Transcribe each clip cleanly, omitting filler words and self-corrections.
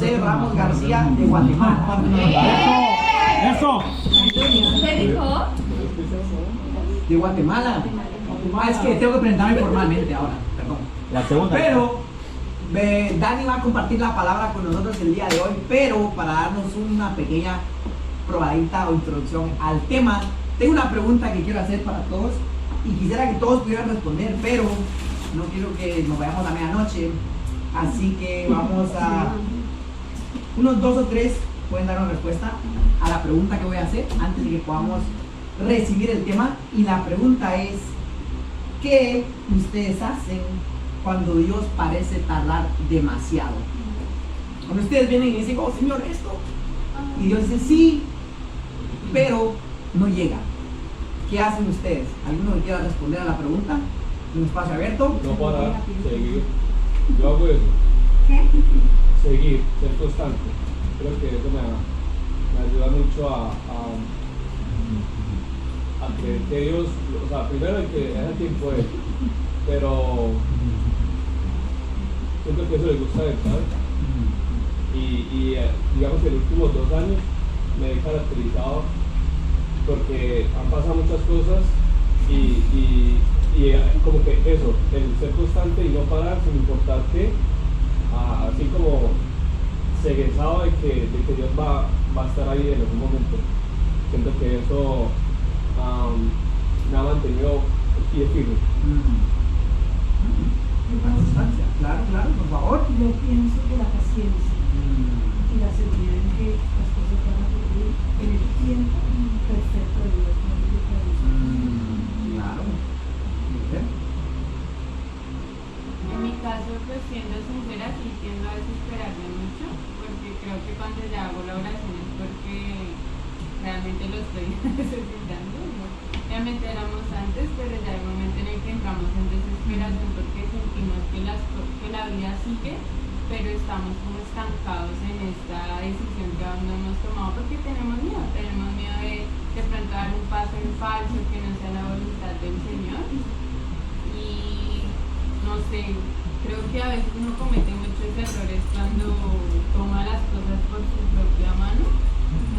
José Ramos García de Guatemala. ¡Eso! ¿Qué dijo? De Guatemala. Es que tengo que presentarme formalmente ahora, perdón. La segunda. Pero Dani va a compartir la palabra con nosotros el día de hoy, pero para darnos una pequeña probadita o introducción al tema, tengo una pregunta que quiero hacer para todos y quisiera que todos pudieran responder, pero no quiero que nos vayamos a medianoche, así que vamos a unos 2 o 3 pueden dar una respuesta a la pregunta que voy a hacer antes de que podamos recibir el tema. Y la pregunta es: ¿qué ustedes hacen cuando Dios parece tardar demasiado? Cuando ustedes vienen y dicen, oh Señor, esto, y Dios dice sí, pero no llega. ¿Qué hacen ustedes? ¿Alguno que quiera responder a la pregunta? Un espacio abierto. No parar, seguir. Yo hago eso. ¿Qué? Seguir, ser constante. Creo que eso me ayuda mucho a creer que Dios, o sea, primero el que es el tiempo es, pero siento que eso le gusta a él, ¿sabes? Y digamos que en los últimos 2 años me he caracterizado porque han pasado muchas cosas y como que eso, el ser constante y no parar sin importar qué, así como segresado de que Dios va a estar ahí en algún momento. Siento que eso me ha mantenido pie firme. La constancia, claro, por favor. Yo pienso que la paciencia y la seguridad en que las cosas van a ocurrir en el tiempo perfecto de Dios, no es lo que hay. Claro. En mi caso, pues siendo sincera, sí tiendo a desesperarme mucho, porque creo que cuando ya hago la oración es porque realmente lo estoy necesitando, ¿no? Realmente éramos antes, pero ya hay un momento en el que entramos en desesperación porque sentimos que la vida sigue, pero estamos como estancados en esta decisión que aún no hemos tomado porque tenemos miedo de pronto dar un paso en falso que no sea la voluntad del Señor. Y no sé, creo que a veces uno comete muchos errores cuando toma las cosas por su propia mano.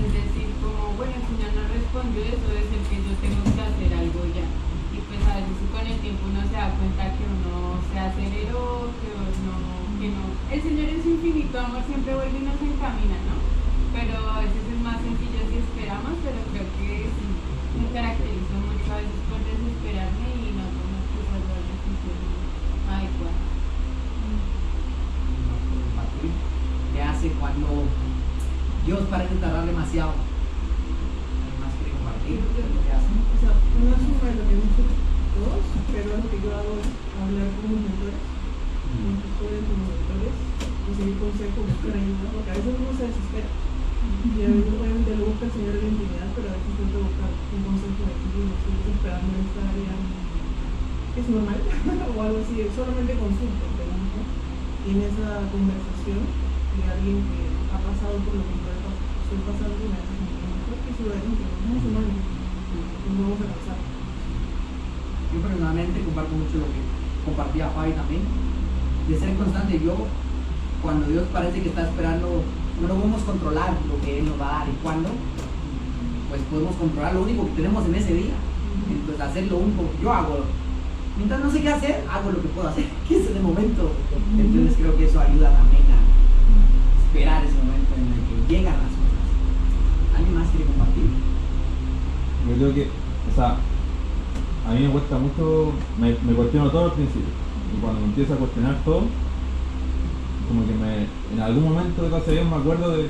Es decir, como, bueno, el Señor no respondió, eso debe ser que yo tengo que hacer algo ya. Y pues a veces con el tiempo uno se da cuenta que uno se aceleró, que no. El Señor en su infinito amor siempre vuelve y nos encamina, ¿no? Pero a veces es más sencillo si esperamos, pero creo que sí, me caracterizo mucho a veces por desesperarme y no tomar quizás las decisiones adecuadas. ¿Qué hace cuando Dios parece tardar demasiado? ¿Alguien más quiere compartir? ¿Qué hacen? O sea, no es un lo que hemos hecho todos, pero lo que yo hago es hablar con mis mentores, con mis mentores, recibir consejos, buscar ayuda, porque a veces uno se desespera. Y a veces obviamente lo busca el Señor en la intimidad, pero a veces intento buscar un consejo de aquí, no estoy desesperando en esta área, es normal, o algo así, solamente consulto, pregunto, y en esa conversación de alguien que ha pasado por lo que estoy pasando y me hace sentir mejor, que seguramente no es humano, nos vamos a casar. Yo personalmente comparto mucho lo que compartía Fabi también, de ser constante. Yo, cuando Dios parece que está esperando, no lo podemos controlar lo que Él nos va a dar y cuándo, pues podemos controlar lo único que tenemos en ese día. Entonces hacer lo único que yo hago, mientras no sé qué hacer, hago lo que puedo hacer, que es en el momento. Entonces creo que eso ayuda también a esperar ese momento en el que llegan las cosas. ¿Alguien más quiere compartir? Yo creo que, o sea, a mí me cuesta mucho, me cuestiono todo al principio. Y cuando me empiezo a cuestionar todo, como que en algún momento de la Dios me acuerdo de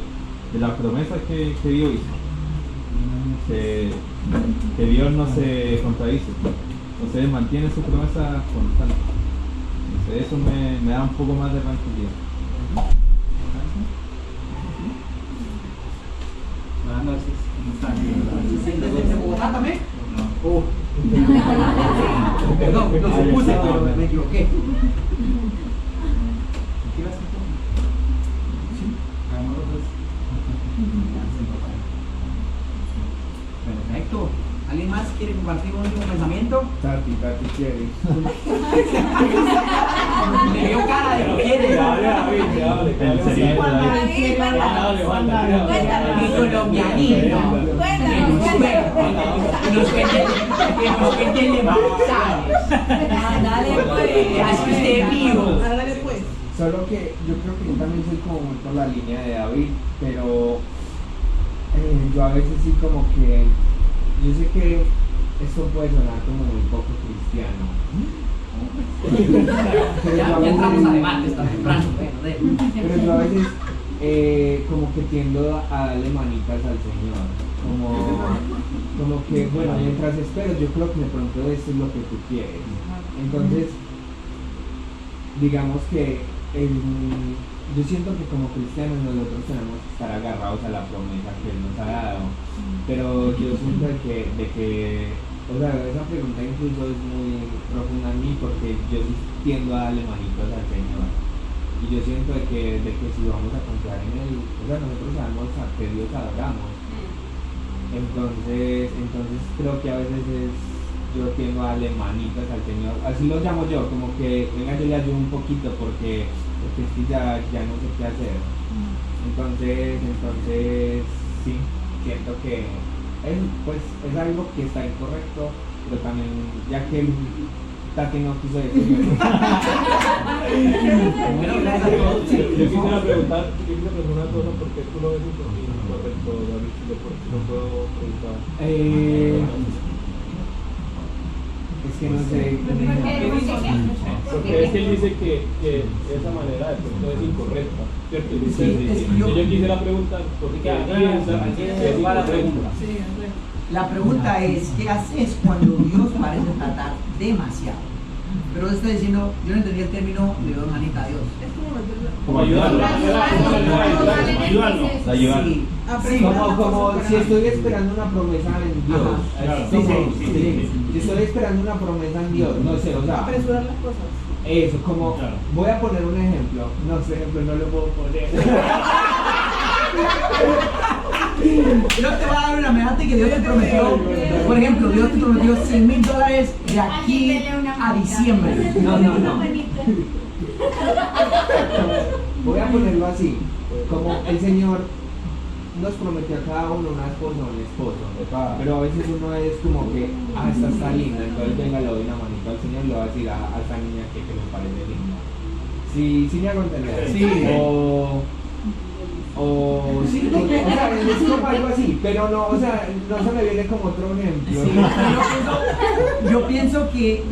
las promesas que Dios hizo. Que Dios no se contradice. Entonces Él mantiene sus promesas constantes. Entonces eso me da un poco más de tranquilidad. Buenas noches, ¿cómo están? ¿Desde Bogotá también? No. Oh. Perdón, lo supuse, pero me equivoqué. ¿Qué vas a hacer? Sí, amorosos. Perfecto. ¿Alguien más quiere compartir un último pensamiento. Tati quiere. Le vio cara de que quiere. En serio, Mi colombianito. Que nos cuente el mensaje. Dale, pues. Así esté vivo. Hágale pues. Solo que yo creo que yo también soy como muy por la línea de David, pero yo a veces sí como que, yo sé que esto puede sonar como muy poco cristiano. Pero Ya yo a veces- entramos a debate esta temprano. pero yo a veces como que tiendo a darle manitas al Señor, como que bueno, mientras espero, yo creo que de pronto eso es lo que tú quieres. Entonces, digamos que yo siento que como cristianos nosotros tenemos que estar agarrados a la promesa que Él nos ha dado, pero yo siento de que, o sea, esa pregunta incluso es muy profunda en mí porque yo sí tiendo a darle manitos al Señor y yo siento de que si vamos a confiar en Él, o sea, nosotros sabemos a qué Dios adoramos, entonces creo que a veces yo tiendo a darle manitas al Señor, así lo llamo yo, como que venga yo le ayudo un poquito porque es que ya no sé qué hacer. Entonces sí, siento que es algo que está incorrecto, pero también ya que Tati no quiso decirme. Bueno, gracias a todos. Yo quisiera preguntar una cosa, ¿por qué tú lo ves incorrecto, David? ¿Por qué no puedo preguntar? Es que no sé. Porque es que él dice que esa manera de pronto es incorrecta, ¿cierto? Y Sí, es que yo- quisiera preguntar por qué piensa que es incorrecta. Sí, bueno. La pregunta es, ¿qué haces cuando Dios parece tratar demasiado? Pero él está diciendo, yo no entendí el término, le doy manita a Dios. Es como meterla. Como ayudarlo. Ayudarlo. Sí, Apresurar las Como cosas si para- estoy esperando una promesa en Dios. Ajá. Es Sí, como- sí, sí. Si estoy esperando una promesa en Dios, no sé, o sea, Apresurar las cosas. eso, como, Claro. voy a poner un ejemplo, no sé, ejemplo no lo puedo poner. Yo te voy a dar una amenaza que Dios te prometió. Por ejemplo, Dios te prometió $100,000 de aquí a diciembre. No. Voy a ponerlo así, como el Señor nos prometió a cada uno una esposa o un esposo, pero a veces uno es como que, esta está linda, entonces venga, le doy una manita al Señor, le voy a decir a esta niña que me parece linda. Sí, me hago entender. Sí. O sí, o sea, es como algo así, pero no, o sea, no se me viene como otro ejemplo. Sí, yo pienso que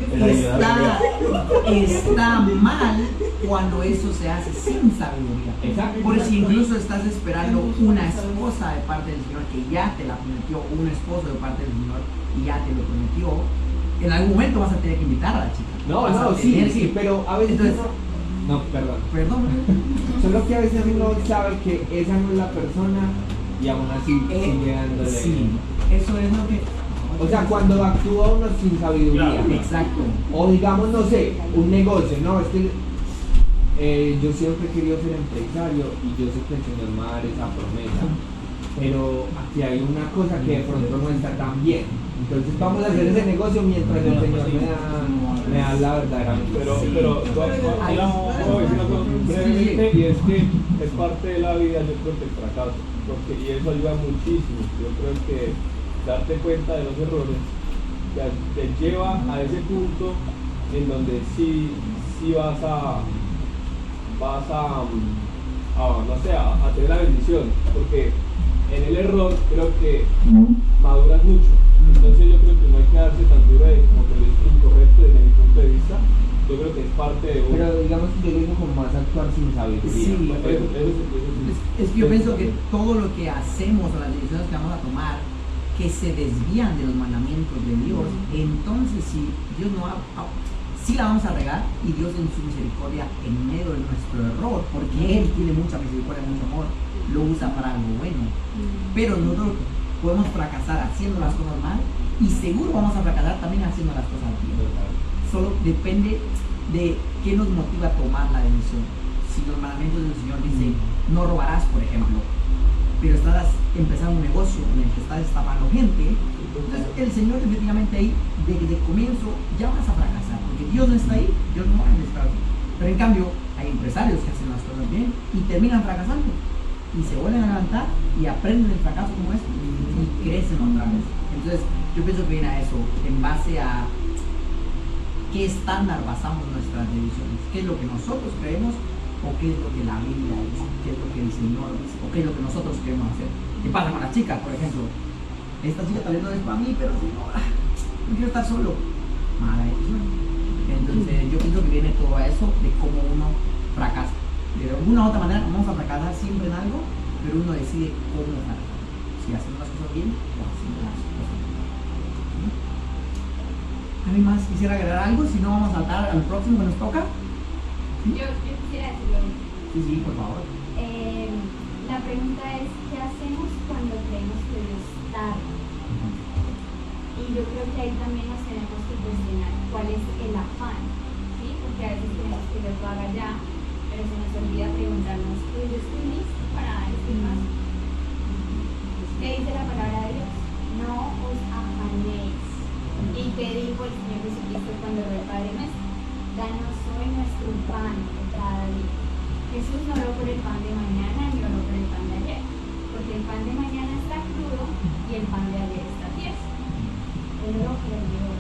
está mal cuando eso se hace sin sabiduría. Exacto. Por si incluso estás esperando una esposa de parte del Señor que ya te la prometió, un esposo de parte del Señor y ya te lo prometió, en algún momento vas a tener que invitar a la chica. Vas a Sí, tener que- pero a veces Entonces, no, perdón. perdón. Solo que a veces uno sabe que esa no es la persona y aún así sigue dándole. Sí, eso es lo que... O sea, cuando actúa uno sin sabiduría. Exacto. O digamos, no sé, un negocio, no, es que yo siempre he querido ser empresario y yo sé que el Señor me va a dar esa promesa. Pero aquí hay una cosa que de pronto no está tan bien. Entonces vamos a hacer ese negocio mientras el Señor me da la verdadera Pero Sí. voy a decir una cosa brevemente, y es que es parte de la vida, yo creo que el fracaso, y eso ayuda muchísimo. Yo creo que darte cuenta de los errores te lleva a ese punto en donde sí vas a no sé, a tener la bendición, porque en el error creo que maduras mucho. Entonces yo creo que no hay que darse tan duro de como que lo es incorrecto desde mi punto de vista. Yo creo que es parte de uno. Pero digamos que yo lo digo como más actuar sin sabiduría. Sí. Eso sí. Es que yo pienso que todo lo que hacemos o las decisiones que vamos a tomar que se desvían de los mandamientos de Dios, entonces Dios no sí la vamos a regar y Dios en su misericordia en medio de nuestro error, porque Él tiene mucha misericordia, mucho amor, lo usa para algo bueno. Pero nosotros podemos fracasar haciendo las cosas mal y seguro vamos a fracasar también haciendo las cosas bien. Solo depende de qué nos motiva a tomar la decisión. Si los mandamientos del Señor dicen no robarás, por ejemplo, pero estás empezando un negocio en el que estás estafando gente, entonces el Señor definitivamente ahí, desde el comienzo, ya vas a fracasar, porque Dios no está ahí, Dios no va a estar ahí. Pero en cambio, hay empresarios que hacen las cosas bien y terminan fracasando, y se vuelven a levantar y aprenden del fracaso como es y crecen otra vez. Entonces, yo pienso que viene a eso, en base a qué estándar basamos nuestras decisiones, qué es lo que nosotros creemos o qué es lo que la Biblia dice, qué es lo que el Señor dice, o qué es lo que nosotros queremos hacer. ¿Qué pasa con las chicas, por ejemplo? Esta chica tal vez no es para mí, pero si no, no quiero estar solo. Mala decisión. Entonces yo pienso que viene todo eso de cómo uno fracasa. De alguna u otra manera vamos a fracasar siempre en algo, pero uno decide cómo fracasar. Si hacemos las cosas bien o haciendo las cosas mal. ¿Alguien más quisiera agregar algo? Si no, vamos a saltar al próximo que nos toca. ¿Sí? Yo quisiera decirlo. Sí, por favor. La pregunta es, ¿qué hacemos cuando creemos que Dios tarda? Y yo creo que ahí también nos tenemos que cuestionar cuál es el afán, ¿sí? Porque a veces queremos que Dios lo haga ya, pero se nos olvida preguntarnos, ¿pues yo estoy listo para dar este paso? ¿Qué dice la palabra de Dios? No os afanéis. ¿Y qué dijo el Señor Jesucristo cuando lo del Padre nuestro? Danos hoy nuestro pan de cada día. Jesús no oró por el pan de mañana ni oró por el pan de ayer, porque el pan de mañana está crudo y el pan de ayer está tieso. Él oró por el de hoy.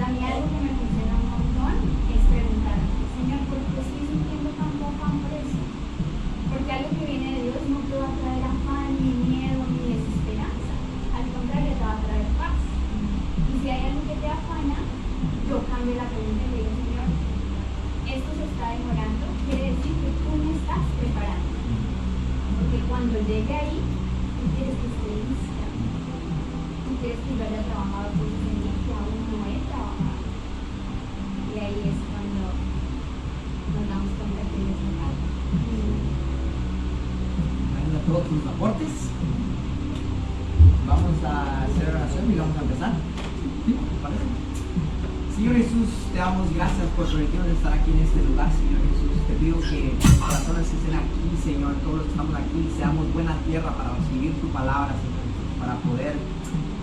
A mí algo que me funciona un montón es preguntarme, Señor, ¿por qué estoy sintiendo tan poco afán por eso? Porque algo que viene de Dios no te va a traer afán, ni miedo, ni desesperanza. Al contrario, te va a traer paz. Y si hay algo que te afana, yo cambio la pregunta y le digo, Señor, esto se está demorando, quiere decir que tú me estás preparando. Porque cuando llegue ahí, tú quieres que esté lista. Tú quieres que yo haya trabajado cosas en mí que aún no he trabajado. Y ahí es cuando nos damos cuenta que Dios nos habla. Ahí a todos tus aportes. Vamos a hacer oración y vamos a empezar. ¿Sí? ¿Te parece? Señor Jesús, te damos gracias por permitirnos estar aquí en este lugar, Señor Jesús. Te pido que los corazones que estén aquí, Señor, todos los que estamos aquí, seamos buena tierra para recibir tu palabra, Señor Jesús, para poder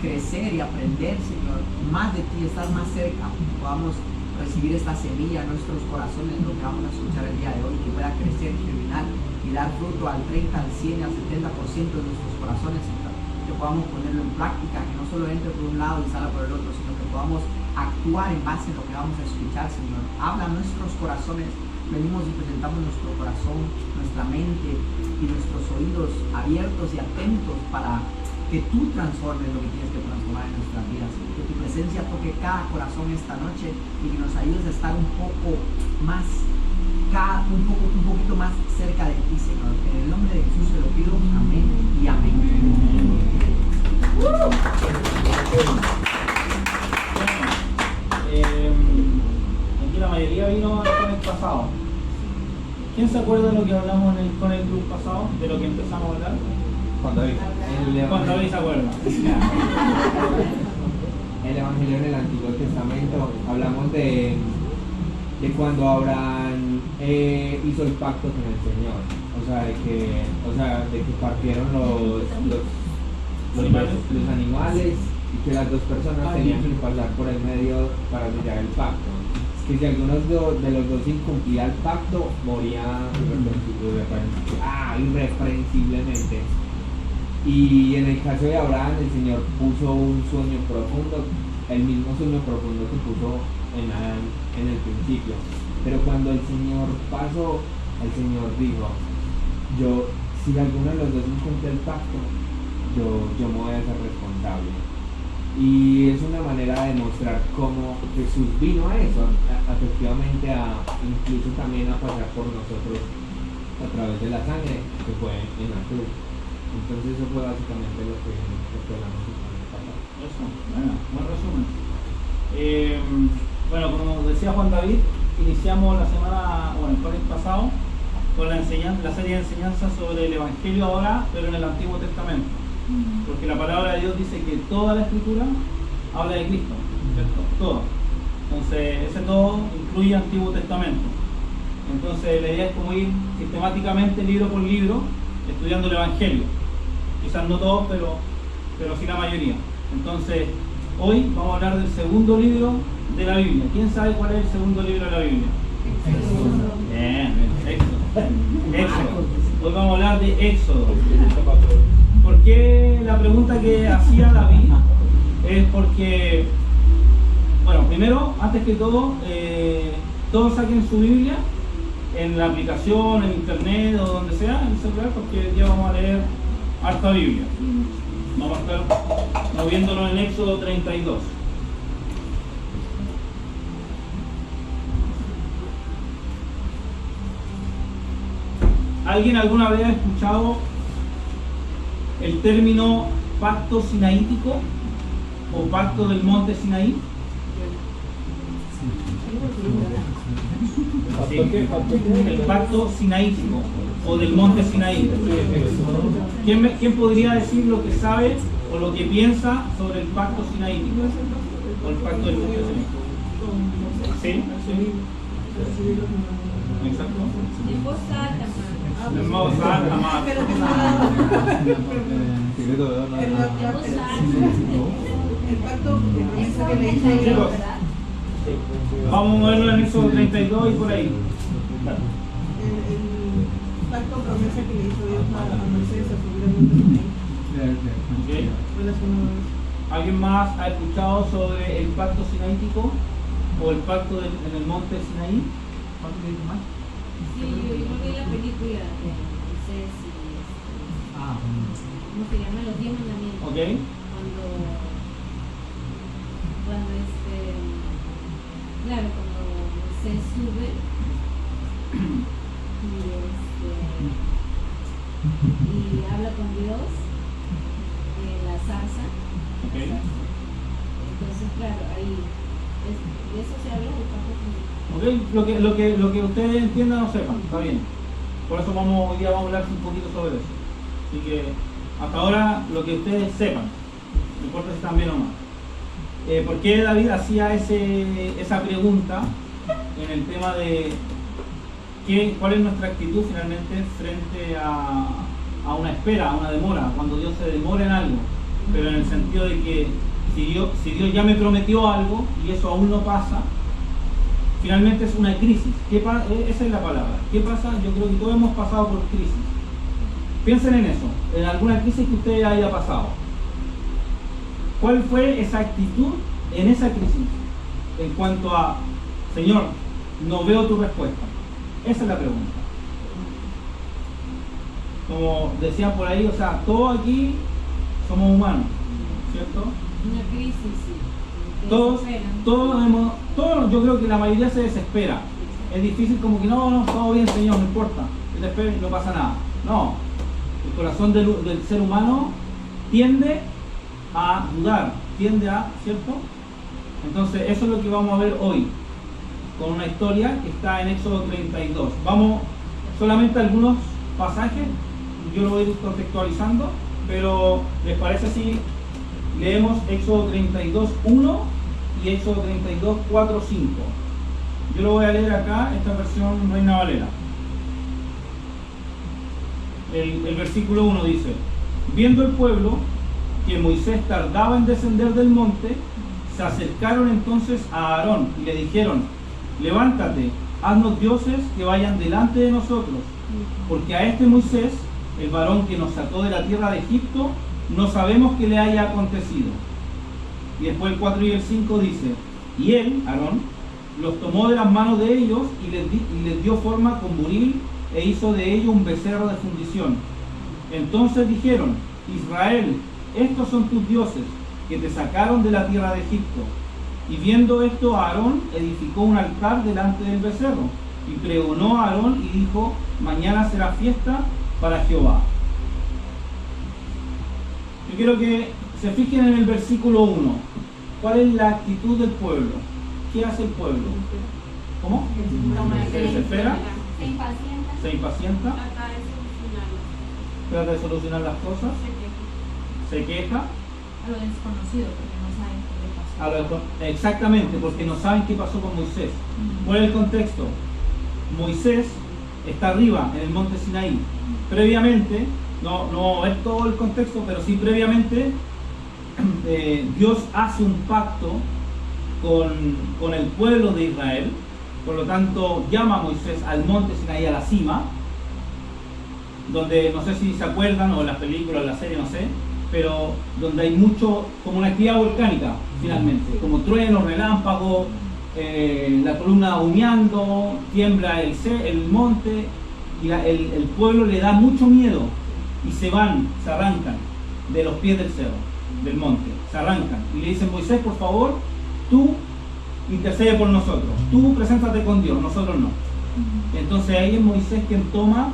crecer y aprender, Señor, más de ti, estar más cerca, podamos recibir esta semilla en nuestros corazones, lo que vamos a escuchar el día de hoy, que pueda crecer, germinar y dar fruto al 30, al 100, al 70% de nuestros corazones, Señor. Que podamos ponerlo en práctica, que no solo entre por un lado y salga por el otro, sino que podamos actuar en base a lo que vamos a escuchar, Señor. Habla a nuestros corazones, venimos y presentamos nuestro corazón, nuestra mente y nuestros oídos abiertos y atentos para que tú transformes lo que tienes que transformar en nuestras vidas, que tu presencia toque cada corazón esta noche y que nos ayudes a estar un poquito más cerca de ti, Señor. En el nombre de Jesús te lo pido, amén y amén. Aquí la mayoría vino con el pasado. ¿Quién se acuerda de lo que hablamos con el club pasado? De lo que empezamos a hablar. Juan David. Juan David se acuerda. El Evangelio en el Antiguo Testamento hablamos de cuando Abraham hizo el pacto con el Señor, de que partieron los animales y que las dos personas tenían que pasar por el medio para sellar el pacto. Que si alguno de los dos incumplía el pacto, moría irreprensiblemente. Y en el caso de Abraham, el Señor puso un sueño profundo, el mismo sueño profundo que puso en Adán en el principio. Pero cuando el Señor pasó, el Señor dijo, si alguno de los dos incumple el pacto, yo me voy a ser responsable. Y es una manera de mostrar cómo Jesús vino a eso, efectivamente, incluso también a pasar por nosotros a través de la sangre que fue en la cruz. Entonces eso fue básicamente lo que hablamos en el pasado. Eso, bueno, buen resumen. Bueno, como decía Juan David, iniciamos la semana, el jueves pasado, con la serie de enseñanzas sobre el Evangelio ahora, pero en el Antiguo Testamento. Porque la palabra de Dios dice que toda la Escritura habla de Cristo, ¿cierto? Todo. Entonces, ese todo incluye Antiguo Testamento. Entonces, la idea es como ir sistemáticamente, libro por libro, estudiando el Evangelio. quizás no todos, pero sí la mayoría. Entonces, hoy vamos a hablar del segundo libro de la Biblia. ¿Quién sabe cuál es el segundo libro de la Biblia? Bien, Éxodo. Hoy vamos a hablar de Éxodo. ¿Por qué la pregunta que hacía David? Es porque, bueno, primero, antes que todo, todos saquen su Biblia en la aplicación, en internet o donde sea, en el celular, porque ya vamos a leer harta Biblia. Vamos a estar moviéndonos en Éxodo 32. ¿Alguien alguna vez ha escuchado el término pacto sinaítico o pacto del monte Sinaí? Sí. El pacto sinaítico o del monte Sinaí. ¿Quién podría decir lo que sabe o lo que piensa sobre el pacto sinaítico o el pacto del monte Sinaí? ¿Sí? Exacto. En voz alta, En voz alta, más. Secreto de El pacto de promesa que le hizo Chicos, Dios. vamos a moverlo en Éxodo 32 y por ahí. El pacto promesa que le hizo Dios a Moisés a subir al monte Sinaí. ¿Okay? Fue la segunda vez. ¿Alguien más ha escuchado sobre el pacto sinaítico o el pacto en el monte Sinaí? ¿Alguien más? Sí, yo vi la película de Moisés y ¿cómo se llama? Los 10 mandamientos. ¿Ok? Cuando claro, cuando Moisés sube y habla con Dios en la zarza. Ok. Entonces, claro, ahí de eso se habla del pacto sinaítico. Ok, lo que ustedes entiendan o sepan, está bien. Por eso hoy día vamos a hablar un poquito sobre eso. Así que hasta ahora lo que ustedes sepan, no importa si están bien o mal. ¿Por qué David hacía esa pregunta en el tema de cuál es nuestra actitud finalmente frente a una espera, a una demora, cuando Dios se demora en algo? Pero en el sentido de que si Dios ya me prometió algo y eso aún no pasa, finalmente es una crisis. Esa es la palabra. ¿Qué pasa? Yo creo que todos hemos pasado por crisis. Piensen en eso, en alguna crisis que usted haya pasado. ¿Cuál fue esa actitud en esa crisis? En cuanto a, Señor, no veo tu respuesta. Esa es la pregunta. Como decían por ahí, o sea, todos aquí somos humanos, ¿cierto? Una crisis, sí. Que Todos, desesperan. yo creo que la mayoría se desespera. Es difícil como que no, todo bien, Señor, no importa. Que te esperen y no pasa nada. No. El corazón del ser humano tiende a dudar, ¿cierto? Entonces, eso es lo que vamos a ver hoy, con una historia que está en Éxodo 32. Vamos solamente a algunos pasajes, yo lo voy a ir contextualizando, pero ¿les parece si leemos Éxodo 32, 1 y Éxodo 32, 4, 5? Yo lo voy a leer acá, esta versión Reina Valera. El versículo 1 dice: viendo el pueblo que Moisés tardaba en descender del monte, se acercaron entonces a Aarón y le dijeron: levántate, haznos dioses que vayan delante de nosotros, porque a este Moisés, el varón que nos sacó de la tierra de Egipto, no sabemos qué le haya acontecido. Y después el 4 y el 5 dice: y él, Aarón, los tomó de las manos de ellos y les dio forma con buril e hizo de ello un becerro de fundición. Entonces dijeron: Israel, estos son tus dioses que te sacaron de la tierra de Egipto. Y viendo esto, Aarón edificó un altar delante del becerro y pregonó a Aarón y dijo: mañana será fiesta para Jehová. Yo quiero que se fijen en el versículo 1. ¿Cuál es la actitud del pueblo? ¿Qué hace el pueblo? ¿Cómo? ¿Se desespera? Se impacienta. ¿Se impacienta? Trata de solucionarlo. ¿Trata de solucionar las cosas? Se queja. ¿Se queja? A lo desconocido, porque no saben qué le pasó. Exactamente, porque no saben qué pasó con Moisés. ¿Cuál es el contexto? Moisés está arriba, en el monte Sinaí. Previamente, no vamos a ver todo el contexto, pero sí previamente Dios hace un pacto con el pueblo de Israel. Por lo tanto, llama a Moisés al monte Sinaí, a la cima, donde no sé si se acuerdan, o en las películas, en la serie, no sé, pero donde hay mucho, como una actividad volcánica, finalmente, como truenos, relámpagos, la columna humeando, tiembla el monte, y el pueblo le da mucho miedo, y se arrancan de los pies del cerro, del monte, se arrancan, y le dicen: Moisés, por favor, tú intercede por nosotros, tú preséntate con Dios, nosotros no. Entonces ahí es Moisés quien toma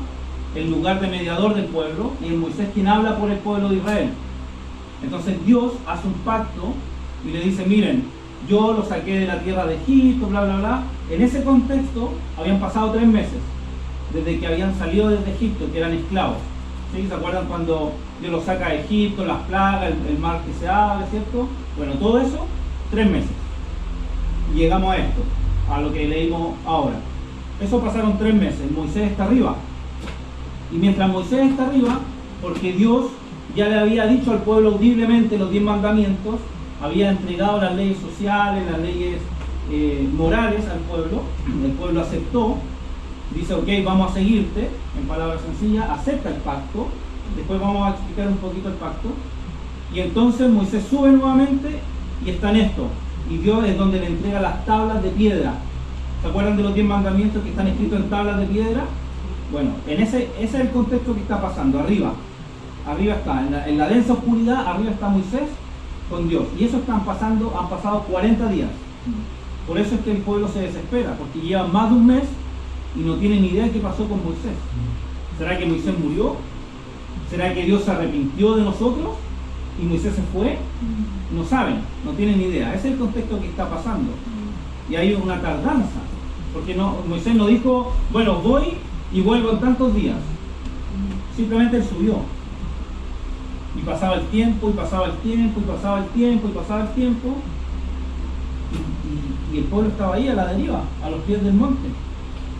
el lugar de mediador del pueblo, y es Moisés quien habla por el pueblo de Israel. Entonces Dios hace un pacto y le dice: miren, yo los saqué de la tierra de Egipto, bla bla bla. En ese contexto habían pasado 3 meses desde que habían salido desde Egipto, que eran esclavos. ¿Sí? ¿Se acuerdan cuando Dios los saca de Egipto, las plagas, el mar que se abre, ¿cierto? Bueno, todo eso, 3 meses. Y llegamos a esto, a lo que leímos ahora. Eso pasaron 3 meses, Moisés está arriba. Y mientras Moisés está arriba, porque Dios ya le había dicho al pueblo audiblemente los 10 mandamientos, había entregado las leyes sociales, las leyes morales al pueblo, el pueblo aceptó, dice: ok, vamos a seguirte, en palabras sencillas, acepta el pacto, después vamos a explicar un poquito el pacto, y entonces Moisés sube nuevamente y está en esto, y Dios es donde le entrega las tablas de piedra. ¿Se acuerdan de los 10 mandamientos que están escritos en tablas de piedra? Bueno, ese es el contexto que está pasando, arriba está, en la densa oscuridad, arriba está Moisés con Dios, y eso han pasado 40 días. Por eso es que el pueblo se desespera, porque lleva más de un mes y no tienen ni idea de qué pasó con Moisés. ¿Será que Moisés murió? ¿Será que Dios se arrepintió de nosotros y Moisés se fue? No saben, no tienen ni idea. Ese es el contexto que está pasando. Y hay una tardanza, porque Moisés no dijo: bueno, voy y vuelvo en tantos días. Simplemente él subió. Y pasaba el tiempo, y pasaba el tiempo, y pasaba el tiempo, y pasaba el tiempo. Y el pueblo estaba ahí a la deriva, a los pies del monte.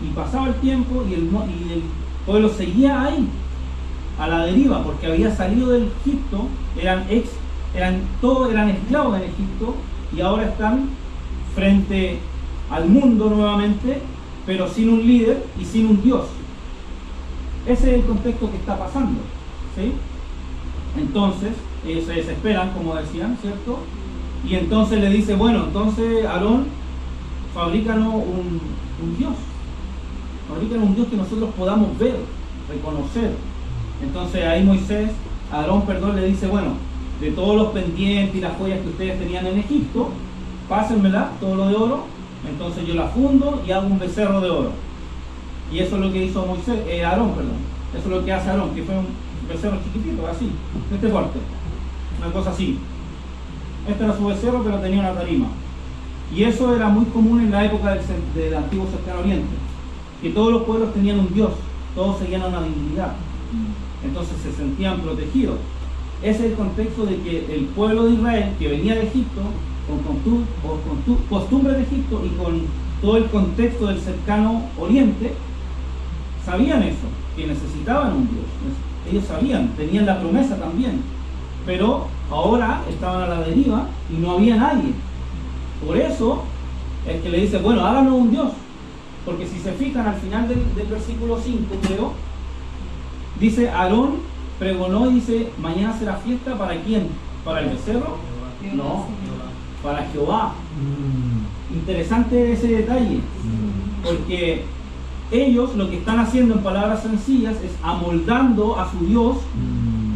Y pasaba el tiempo y el pueblo seguía ahí, a la deriva, porque había salido del Egipto, todos eran esclavos en Egipto, y ahora están frente al mundo nuevamente, pero sin un líder y sin un Dios. Ese es el contexto que está pasando, ¿sí? Entonces, ellos se desesperan, como decían, ¿cierto? Y entonces le dice: bueno, entonces Aarón, fabrícanos un Dios. Fabrícanos un Dios que nosotros podamos ver, reconocer. Entonces ahí Aarón, le dice: bueno, de todos los pendientes y las joyas que ustedes tenían en Egipto, pásenmela, todo lo de oro. Entonces yo la fundo y hago un becerro de oro. Y eso es lo que hizo Aarón. Eso es lo que hace Aarón, que fue un becerro chiquitito, así, de este porte, una cosa así. Este era su becerro, pero tenía una tarima. Y eso era muy común en la época del antiguo Cercano Oriente, que todos los pueblos tenían un Dios, todos seguían a una divinidad. Entonces se sentían protegidos. Ese es el contexto de que el pueblo de Israel, que venía de Egipto, con costumbres de Egipto y con todo el contexto del Cercano Oriente, sabían eso, que necesitaban un Dios. Ellos sabían, tenían la promesa también, pero ahora estaban a la deriva y no había nadie. Por eso es que le dice: bueno, háganos un Dios. Porque si se fijan al final del versículo 5, creo, dice: Aarón pregonó y dice: mañana será fiesta. ¿Para quién? ¿Para el becerro? No, para Jehová. Interesante ese detalle, porque ellos lo que están haciendo, en palabras sencillas, es amoldando a su Dios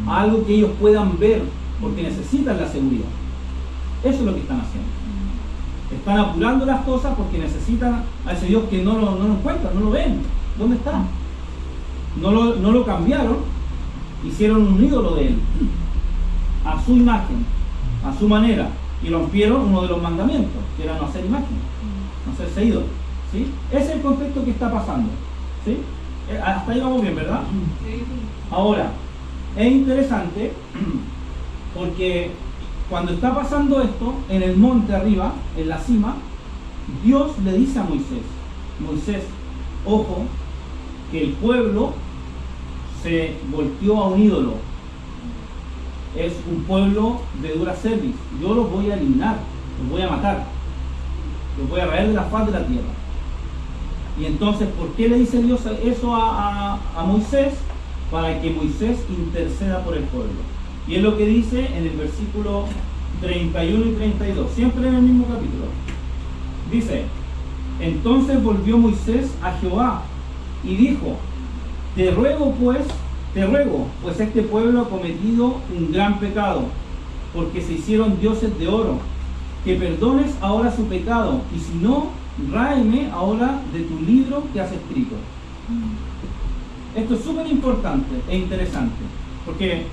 a algo que ellos puedan ver, porque necesitan la seguridad. Eso es lo que están haciendo. Están apurando las cosas porque necesitan a ese Dios que no lo encuentran, no lo ven. ¿Dónde está? No lo cambiaron, hicieron un ídolo de él, a su imagen, a su manera, y rompieron uno de los mandamientos, que era no hacer imagen, no hacerse ídolo. ¿Sí? Ese es el contexto que está pasando. ¿Sí? Hasta ahí vamos bien, ¿verdad? Sí. Ahora, es interesante porque cuando está pasando esto, en el monte arriba, en la cima, Dios le dice a Moisés: ojo, que el pueblo se volteó a un ídolo. Es un pueblo de dura cerviz. Yo los voy a eliminar, los voy a matar, los voy a raer de la faz de la tierra. Y entonces, ¿por qué le dice Dios eso a Moisés? Para que Moisés interceda por el pueblo. Y es lo que dice en el versículo 31 y 32, siempre en el mismo capítulo. Dice: entonces volvió Moisés a Jehová y dijo: te ruego, pues este pueblo ha cometido un gran pecado, porque se hicieron dioses de oro, que perdones ahora su pecado, y si no, ráeme ahora de tu libro que has escrito. Esto es súper importante e interesante, porque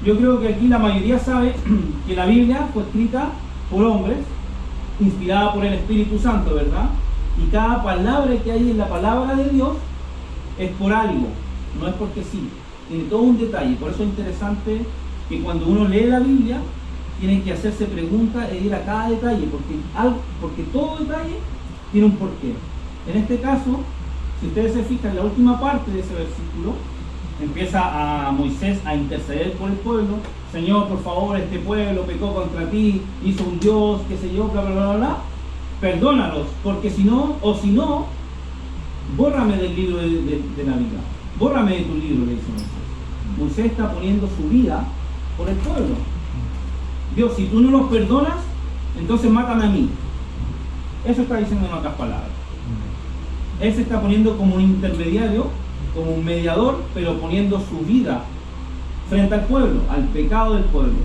yo creo que aquí la mayoría sabe que la Biblia fue escrita por hombres, inspirada por el Espíritu Santo, ¿verdad? Y cada palabra que hay en la palabra de Dios es por algo, no es porque sí, tiene todo un detalle. Por eso es interesante que cuando uno lee la Biblia, tiene que hacerse preguntas e ir a cada detalle, porque todo detalle tiene un porqué. En este caso, si ustedes se fijan en la última parte de ese versículo, empieza a Moisés a interceder por el pueblo. Señor, por favor, este pueblo pecó contra ti, hizo un Dios, qué sé yo, bla, bla, bla, bla. Perdónalos, porque si no, bórrame del libro de la vida. Bórrame de tu libro, le dice Moisés. Moisés está poniendo su vida por el pueblo. Dios, si tú no los perdonas, entonces mátame a mí. Eso está diciendo en otras palabras. Él se está poniendo como un intermediario, como un mediador, pero poniendo su vida frente al pueblo, al pecado del pueblo.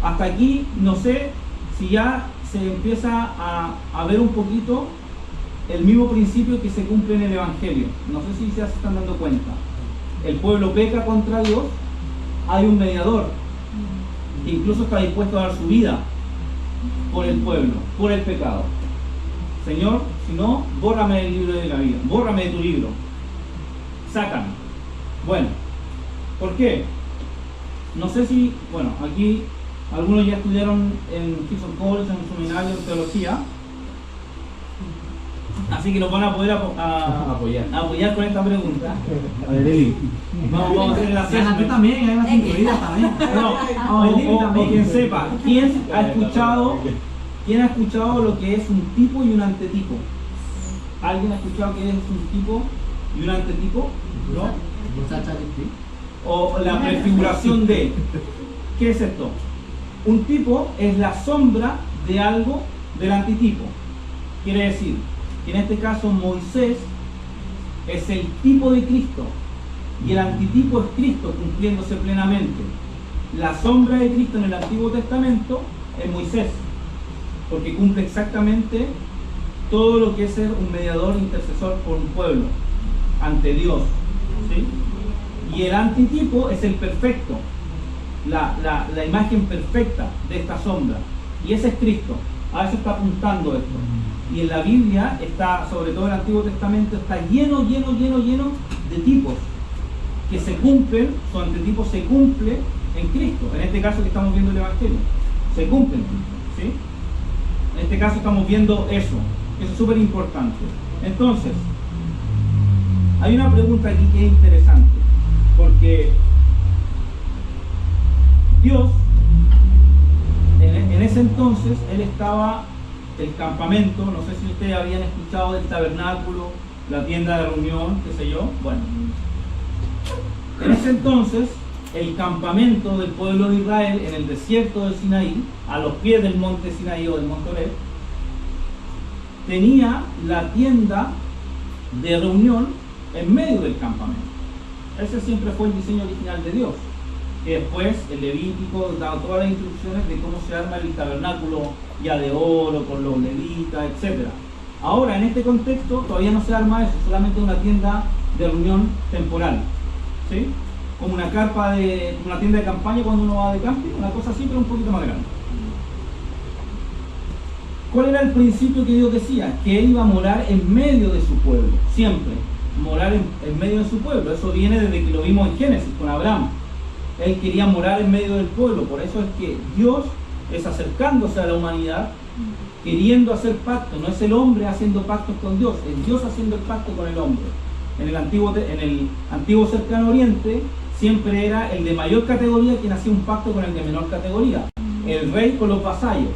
Hasta aquí no sé si ya se empieza a ver un poquito el mismo principio que se cumple en el Evangelio. No sé si ya se están dando cuenta. El pueblo peca contra Dios, hay un mediador que incluso está dispuesto a dar su vida por el pueblo, por el pecado. Señor, si no, bórrame del libro de la vida, bórrame de tu libro, sácame. Bueno, ¿por qué? No sé si, bueno, aquí algunos ya estudiaron en Gibson College, en un seminario de teología, así que nos van a poder apoyar con esta pregunta. A ver, Eli. Vamos a hacer la Ana, tú también, hay más incluidas también. O quien sepa, ¿quién ha escuchado lo que es un tipo y un antetipo? ¿Alguien ha escuchado que es un tipo y un antetipo? ¿No? O la prefiguración de. ¿Qué es esto? Un tipo es la sombra de algo del antitipo. Quiere decir que en este caso Moisés es el tipo de Cristo y el antitipo es Cristo cumpliéndose plenamente. La sombra de Cristo en el Antiguo Testamento es Moisés, porque cumple exactamente todo lo que es ser un mediador intercesor por un pueblo ante Dios, ¿sí? Y el antitipo es el perfecto, la imagen perfecta de esta sombra, y ese es Cristo. A eso está apuntando esto. Y en la Biblia está, sobre todo el Antiguo Testamento, está lleno de tipos que se cumplen, su antetipo se cumple en Cristo. En este caso que estamos viendo el Evangelio, se cumplen, ¿sí? En este caso estamos viendo eso es súper importante. Entonces, hay una pregunta aquí que es interesante, porque Dios, en ese entonces, Él estaba, el campamento, no sé si ustedes habían escuchado del tabernáculo, la tienda de reunión, qué sé yo, bueno. En ese entonces, el campamento del pueblo de Israel en el desierto del Sinaí, a los pies del monte Sinaí o del monte Oreb, tenía la tienda de reunión en medio del campamento. Ese siempre fue el diseño original de Dios, que después el Levítico da todas las instrucciones de cómo se arma el tabernáculo ya de oro, con los levitas, etc. Ahora, en este contexto, todavía no se arma eso, solamente una tienda de reunión temporal, ¿sí? Como una carpa como una tienda de campaña cuando uno va de camping, una cosa así, pero un poquito más grande. ¿Cuál era el principio que Dios decía? Que Él iba a morar en medio de su pueblo, siempre, morar en medio de su pueblo. Eso viene desde que lo vimos en Génesis con Abraham. Él quería morar en medio del pueblo, por eso es que Dios es acercándose a la humanidad, queriendo hacer pacto. No es el hombre haciendo pactos con Dios, es Dios haciendo el pacto con el hombre. en el antiguo cercano oriente, siempre era el de mayor categoría quien hacía un pacto con el de menor categoría. El rey con los vasallos.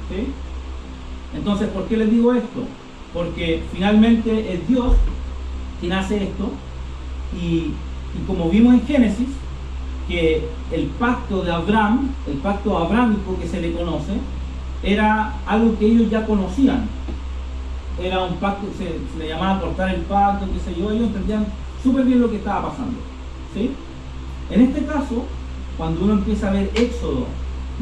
¿Sí? Entonces, ¿por qué les digo esto? Porque finalmente es Dios quien hace esto, y como vimos en Génesis, que el pacto de Abraham, el pacto abrámico que se le conoce, era algo que ellos ya conocían. Era un pacto, se le llamaba cortar el pacto, qué sé yo, ellos entendían súper bien lo que estaba pasando. ¿Sí? En este caso, cuando uno empieza a ver Éxodo,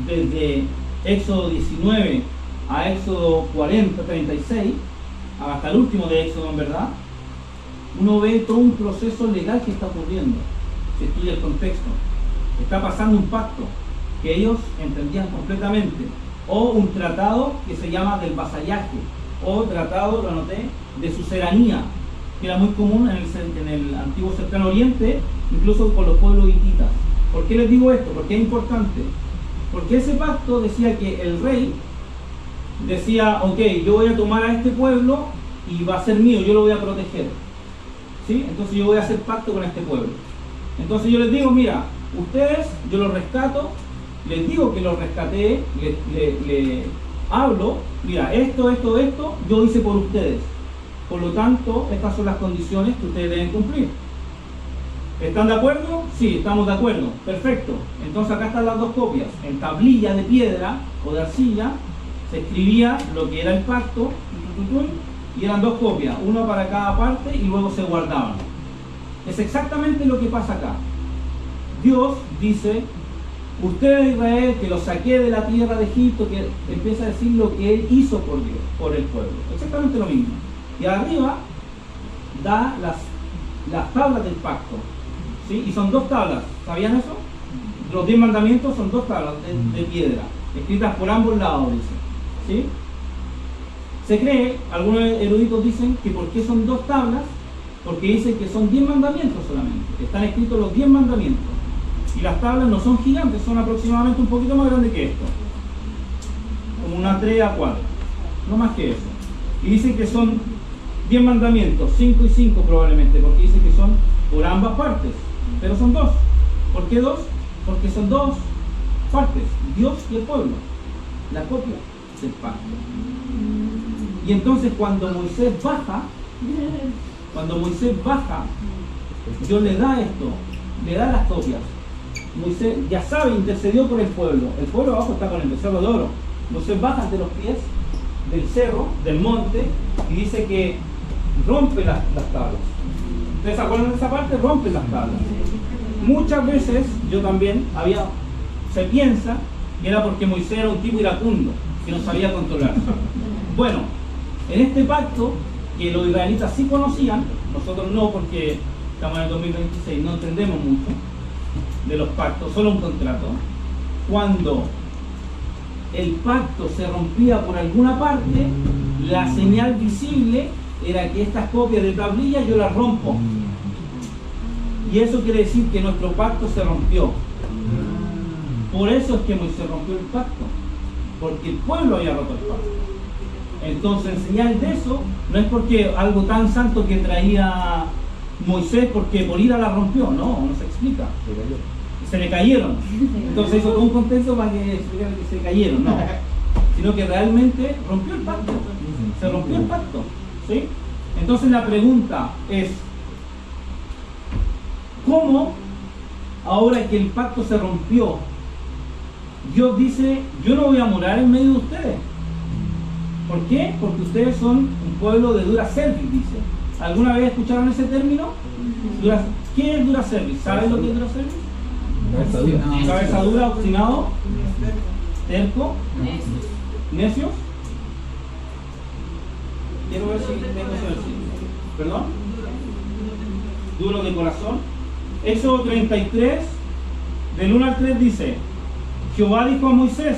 desde Éxodo 19 a Éxodo 40, 36, hasta el último de Éxodo en verdad, uno ve todo un proceso legal que está ocurriendo. Se estudia el contexto. Está pasando un pacto que ellos entendían completamente, o un tratado que se llama del vasallaje, o tratado, lo anoté, de sucedanía, que era muy común en el antiguo cercano oriente, incluso con los pueblos hititas. ¿Por qué les digo esto? Porque es importante. Porque ese pacto decía que el rey decía, ok, yo voy a tomar a este pueblo y va a ser mío, yo lo voy a proteger. ¿Sí? Entonces yo voy a hacer pacto con este pueblo. Entonces yo les digo, mira, ustedes, yo los rescato, les digo que los rescaté, le hablo, mira, esto, yo hice por ustedes. Por lo tanto, estas son las condiciones que ustedes deben cumplir. ¿Están de acuerdo? Sí, estamos de acuerdo. Perfecto. Entonces acá están las dos copias. En tablilla de piedra o de arcilla se escribía lo que era el pacto, y eran dos copias, una para cada parte, y luego se guardaban. Es exactamente lo que pasa acá. Dios dice, ustedes Israel, que los saqué de la tierra de Egipto, que empieza a decir lo que Él hizo por Dios, por el pueblo. Exactamente lo mismo. Y arriba da las tablas del pacto. ¿Sí? Y son dos tablas. ¿Sabían eso? Los 10 mandamientos son dos tablas de piedra, escritas por ambos lados, dice. ¿Sí? Se cree, algunos eruditos dicen que ¿por qué son dos tablas? Porque dicen que son 10 mandamientos solamente. Están escritos los 10 mandamientos. Y las tablas no son gigantes, son aproximadamente un poquito más grandes que esto. Como una 3 a 4. No más que eso. Y dicen que son 10 mandamientos, 5 y 5 probablemente, porque dicen que son por ambas partes. Pero son dos. ¿Por qué dos? Porque son dos partes, Dios y el pueblo. La copia del pacto. Y entonces cuando Moisés baja, Dios le da esto, le da las copias. Moisés ya sabe, intercedió por el pueblo abajo está con el becerro de oro. Moisés baja ante los pies del cerro, del monte, y dice que rompe las tablas. ¿Ustedes se acuerdan de esa parte? Rompe las tablas. Muchas veces, yo también, se piensa que era porque Moisés era un tipo iracundo, que no sabía controlarse. Bueno, en este pacto, que los israelitas sí conocían, nosotros no, porque estamos en el 2026, no entendemos mucho de los pactos, solo un contrato. Cuando el pacto se rompía por alguna parte, la señal visible era que estas copias de tablilla yo las rompo. Y eso quiere decir que nuestro pacto se rompió. Por eso es que Moisés rompió el pacto, porque el pueblo había roto el pacto. Entonces, en señal de eso, no es porque algo tan santo que traía Moisés, porque por ira la rompió, no se explica. Se le cayeron. Entonces hizo todo un contexto para que explicara que se cayeron, no. Sino que realmente rompió el pacto. Se rompió el pacto. ¿Sí? Entonces la pregunta es, ¿cómo ahora que el pacto se rompió, Dios dice, yo no voy a morar en medio de ustedes? ¿Por qué? Porque ustedes son un pueblo de dura cerviz, dice. ¿Alguna vez escucharon ese término? ¿Qué es dura cerviz? ¿Sabes lo que es dura cerviz? Cabeza dura, obstinado, terco, necios. Quiero ver si tengo ese versículo. ¿Perdón? Duro de corazón. Éxodo 33, del 1 al 3 dice, Jehová dijo a Moisés,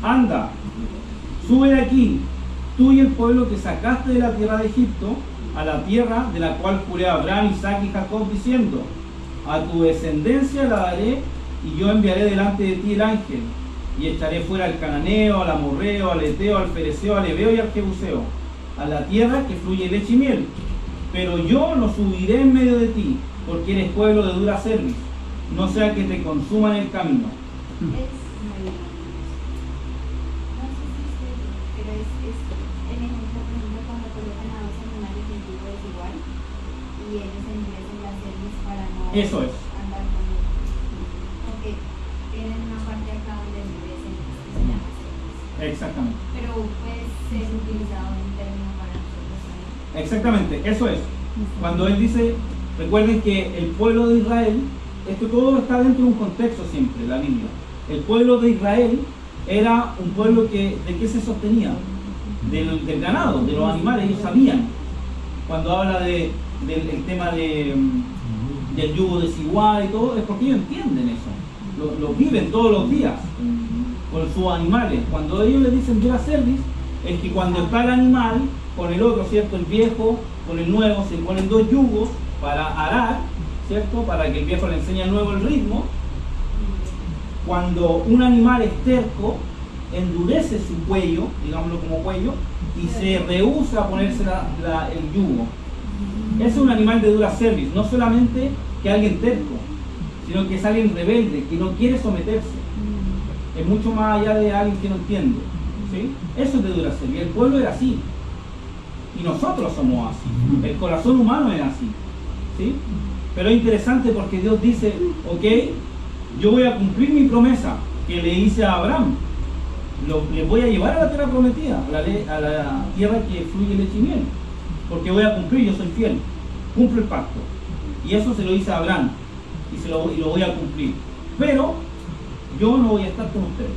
anda, sube de aquí, tú y el pueblo que sacaste de la tierra de Egipto, a la tierra de la cual juré a Abraham, Isaac y Jacob, diciendo, a tu descendencia la daré, y yo enviaré delante de ti el ángel, y echaré fuera al cananeo, al amorreo, al eteo, al fereceo, al heveo y al jebuseo, a la tierra que fluye leche y miel, pero yo no subiré en medio de ti, porque eres pueblo de dura cerviz, no sea que te consuma en el camino. No sé si ustedes, pero es el ejemplo, por ejemplo, cuando colocan a dos animales en yugo desigual y ellos endurecen las cerviz para no Eso es. andar con ellos. Porque tienen una parte acá donde endurecen, que se llama cerviz. Exactamente. Pero puede ser utilizado en término para nosotros también. Exactamente, eso es. Cuando él dice, recuerden que el pueblo de Israel, esto todo está dentro de un contexto siempre, la Biblia. El pueblo de Israel era un pueblo que, ¿de qué se sostenía? Del ganado, de los animales, ellos sabían. Cuando habla del tema del yugo desigual y todo, es porque ellos entienden eso. Lo viven todos los días con sus animales. Cuando ellos le dicen dura cerviz, es que cuando está el animal con el otro, ¿cierto? El viejo con el nuevo, se ponen dos yugos para arar, ¿cierto? Para que el viejo le enseñe al nuevo el ritmo. Cuando un animal es terco, endurece su cuello, digámoslo como cuello, y se rehúsa a ponerse el yugo. Ese es un animal de dura cerviz, no solamente que alguien terco, sino que es alguien rebelde, que no quiere someterse. Es mucho más allá de alguien que no entiende. ¿Sí? Eso es de dura cerviz. El pueblo era así. Y nosotros somos así. El corazón humano es así. ¿Sí? Pero es interesante porque Dios dice, ok, yo voy a cumplir mi promesa que le hice a Abraham. Les voy a llevar a la tierra prometida, a la tierra que fluye leche y miel. Porque voy a cumplir, yo soy fiel. Cumplo el pacto. Y eso se lo hice a Abraham. Y lo voy a cumplir. Pero yo no voy a estar con ustedes.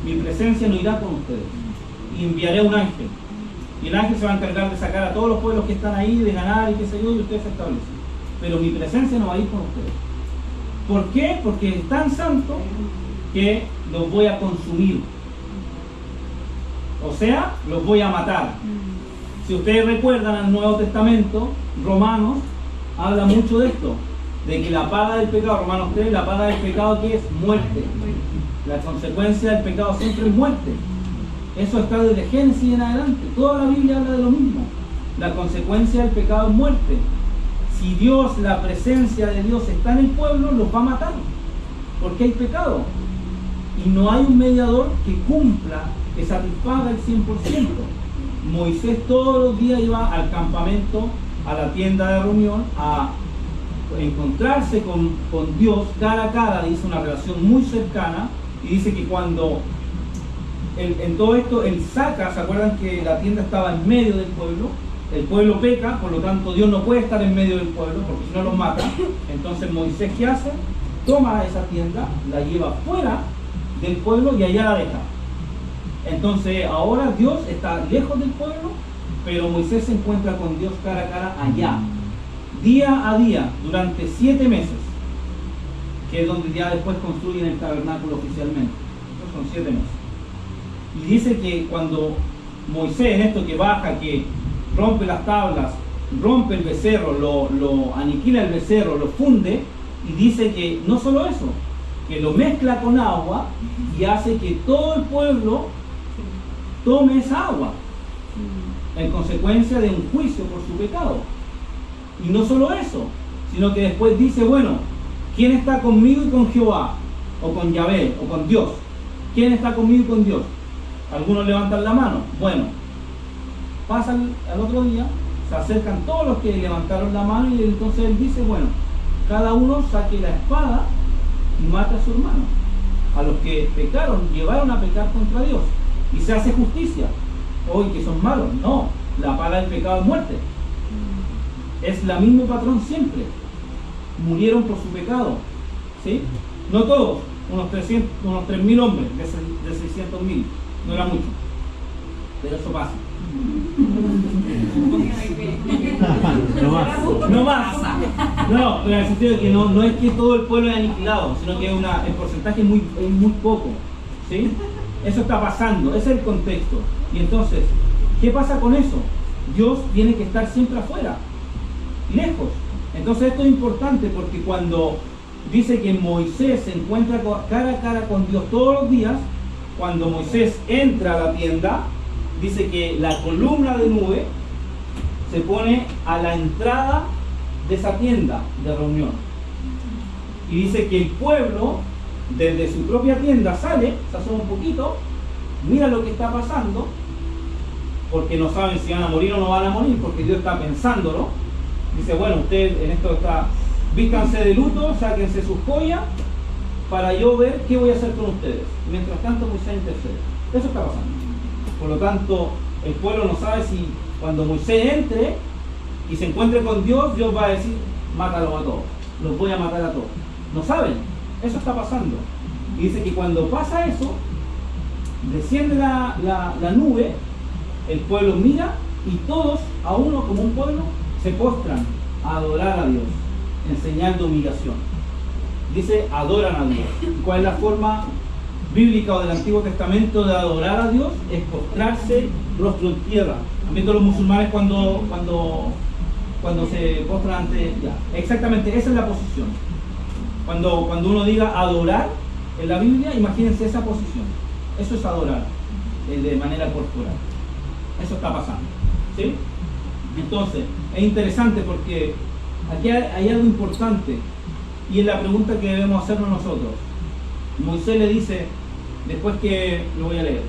Mi presencia no irá con ustedes. Y enviaré un ángel. Y el ángel se va a encargar de sacar a todos los pueblos que están ahí, de ganar y qué sé yo, y ustedes se establecen. Pero mi presencia no va a ir con ustedes. ¿Por qué? Porque es tan santo que los voy a consumir. O sea, los voy a matar. Si ustedes recuerdan al Nuevo Testamento, Romanos habla mucho de esto, de que la paga del pecado, Romanos 3, la paga del pecado que es muerte. La consecuencia del pecado siempre es muerte. Eso está desde Génesis en adelante. Toda la Biblia habla de lo mismo. La consecuencia del pecado es muerte. Si Dios, la presencia de Dios está en el pueblo, los va a matar. Porque hay pecado. Y no hay un mediador que cumpla, que satisfaga el 100%. Moisés todos los días iba al campamento, a la tienda de reunión, a encontrarse con Dios cara a cara. Dice una relación muy cercana. Y dice que cuando en todo esto él saca, ¿se acuerdan que la tienda estaba en medio del pueblo? El pueblo peca, por lo tanto Dios no puede estar en medio del pueblo porque si no los mata. Entonces Moisés, ¿qué hace? Toma esa tienda, la lleva fuera del pueblo y allá la deja. Entonces ahora Dios está lejos del pueblo, pero Moisés se encuentra con Dios cara a cara allá, día a día, durante 7 meses, que es donde ya después construyen el tabernáculo oficialmente. Estos son 7 meses. Y dice que cuando Moisés, en esto que baja, que rompe las tablas, rompe el becerro, lo aniquila el becerro, lo funde, y dice que no solo eso, que lo mezcla con agua y hace que todo el pueblo tome esa agua en consecuencia de un juicio por su pecado. Y no solo eso, sino que después dice, bueno, ¿quién está conmigo y con Jehová? O con Yahvé, o con Dios. ¿Quién está conmigo y con Dios? Algunos levantan la mano. Bueno, pasan al otro día, se acercan todos los que levantaron la mano y entonces él dice, bueno, cada uno saque la espada y mate a su hermano. A los que pecaron, llevaron a pecar contra Dios. Y se hace justicia. Hoy que son malos. No, la paga del pecado es muerte. Es la mismo patrón siempre. Murieron por su pecado. ¿Sí? No todos, unos 3.000 hombres de 600.000. No era mucho. Pero eso pasa. No más. No, pero en el sentido de que no es que todo el pueblo es aniquilado, sino que el porcentaje es muy poco. ¿Sí? Eso está pasando, ese es el contexto. Y entonces, ¿qué pasa con eso? Dios tiene que estar siempre afuera, lejos. Entonces esto es importante porque cuando dice que Moisés se encuentra cara a cara con Dios todos los días, cuando Moisés entra a la tienda, dice que la columna de nube se pone a la entrada de esa tienda de reunión. Y dice que el pueblo, desde su propia tienda, sale, se asoma un poquito, mira lo que está pasando, porque no saben si van a morir o no van a morir, porque Dios está pensándolo. Dice, bueno, usted en esto está, vístanse de luto, sáquense sus joyas, para yo ver qué voy a hacer con ustedes. Mientras tanto, Moisés intercede. Eso está pasando. Por lo tanto, el pueblo no sabe si cuando Moisés entre y se encuentre con Dios, Dios va a decir, mátalos a todos, los voy a matar a todos. No saben, eso está pasando. Y dice que cuando pasa eso, desciende la nube, el pueblo mira y todos, a uno como un pueblo, se postran a adorar a Dios en señal de humillación. Dice, adoran a Dios. ¿Y cuál es la forma bíblica o del Antiguo Testamento de adorar a Dios? Es postrarse rostro en tierra. ¿Han visto los musulmanes cuando se postran ante? Ya, exactamente, esa es la posición. Cuando uno diga adorar en la Biblia, imagínense esa posición. Eso es adorar de manera corporal. Eso está pasando, ¿sí? Entonces, es interesante porque aquí hay algo importante y es la pregunta que debemos hacernos nosotros. Moisés le dice, después que lo voy a leer,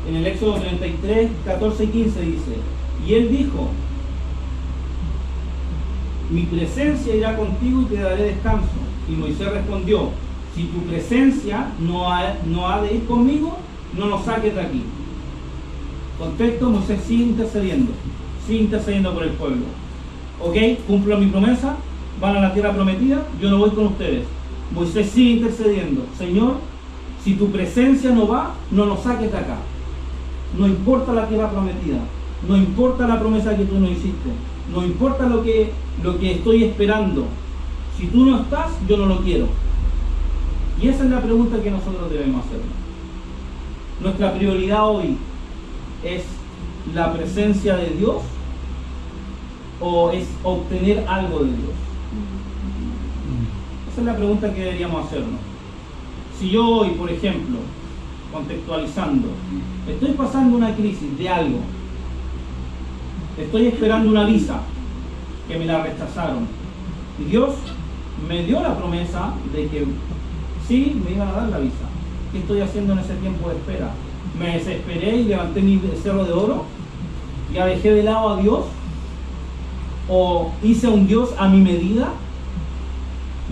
en el Éxodo 33, 14 y 15 dice, y él dijo, mi presencia irá contigo y te daré descanso. Y Moisés respondió, si tu presencia no ha de ir conmigo, no nos saques de aquí. Contexto, Moisés sigue intercediendo por el pueblo. Ok, cumplo mi promesa, van a la tierra prometida, yo no voy con ustedes. Moisés sigue intercediendo, Señor, si tu presencia no va, no nos saques de acá. No importa la tierra prometida, no importa la promesa que tú nos hiciste, no importa lo que estoy esperando. Si tú no estás, yo no lo quiero. Y esa es la pregunta que nosotros debemos hacer. Nuestra prioridad hoy es la presencia de Dios o es obtener algo de Dios. Esa es la pregunta que deberíamos hacernos. Si yo hoy, por ejemplo, contextualizando, estoy pasando una crisis de algo, estoy esperando una visa que me la rechazaron y Dios me dio la promesa de que sí me iban a dar la visa. ¿Qué estoy haciendo en ese tiempo de espera? ¿Me desesperé y levanté mi becerro de oro? ¿Ya dejé de lado a Dios? ¿O hice un Dios a mi medida?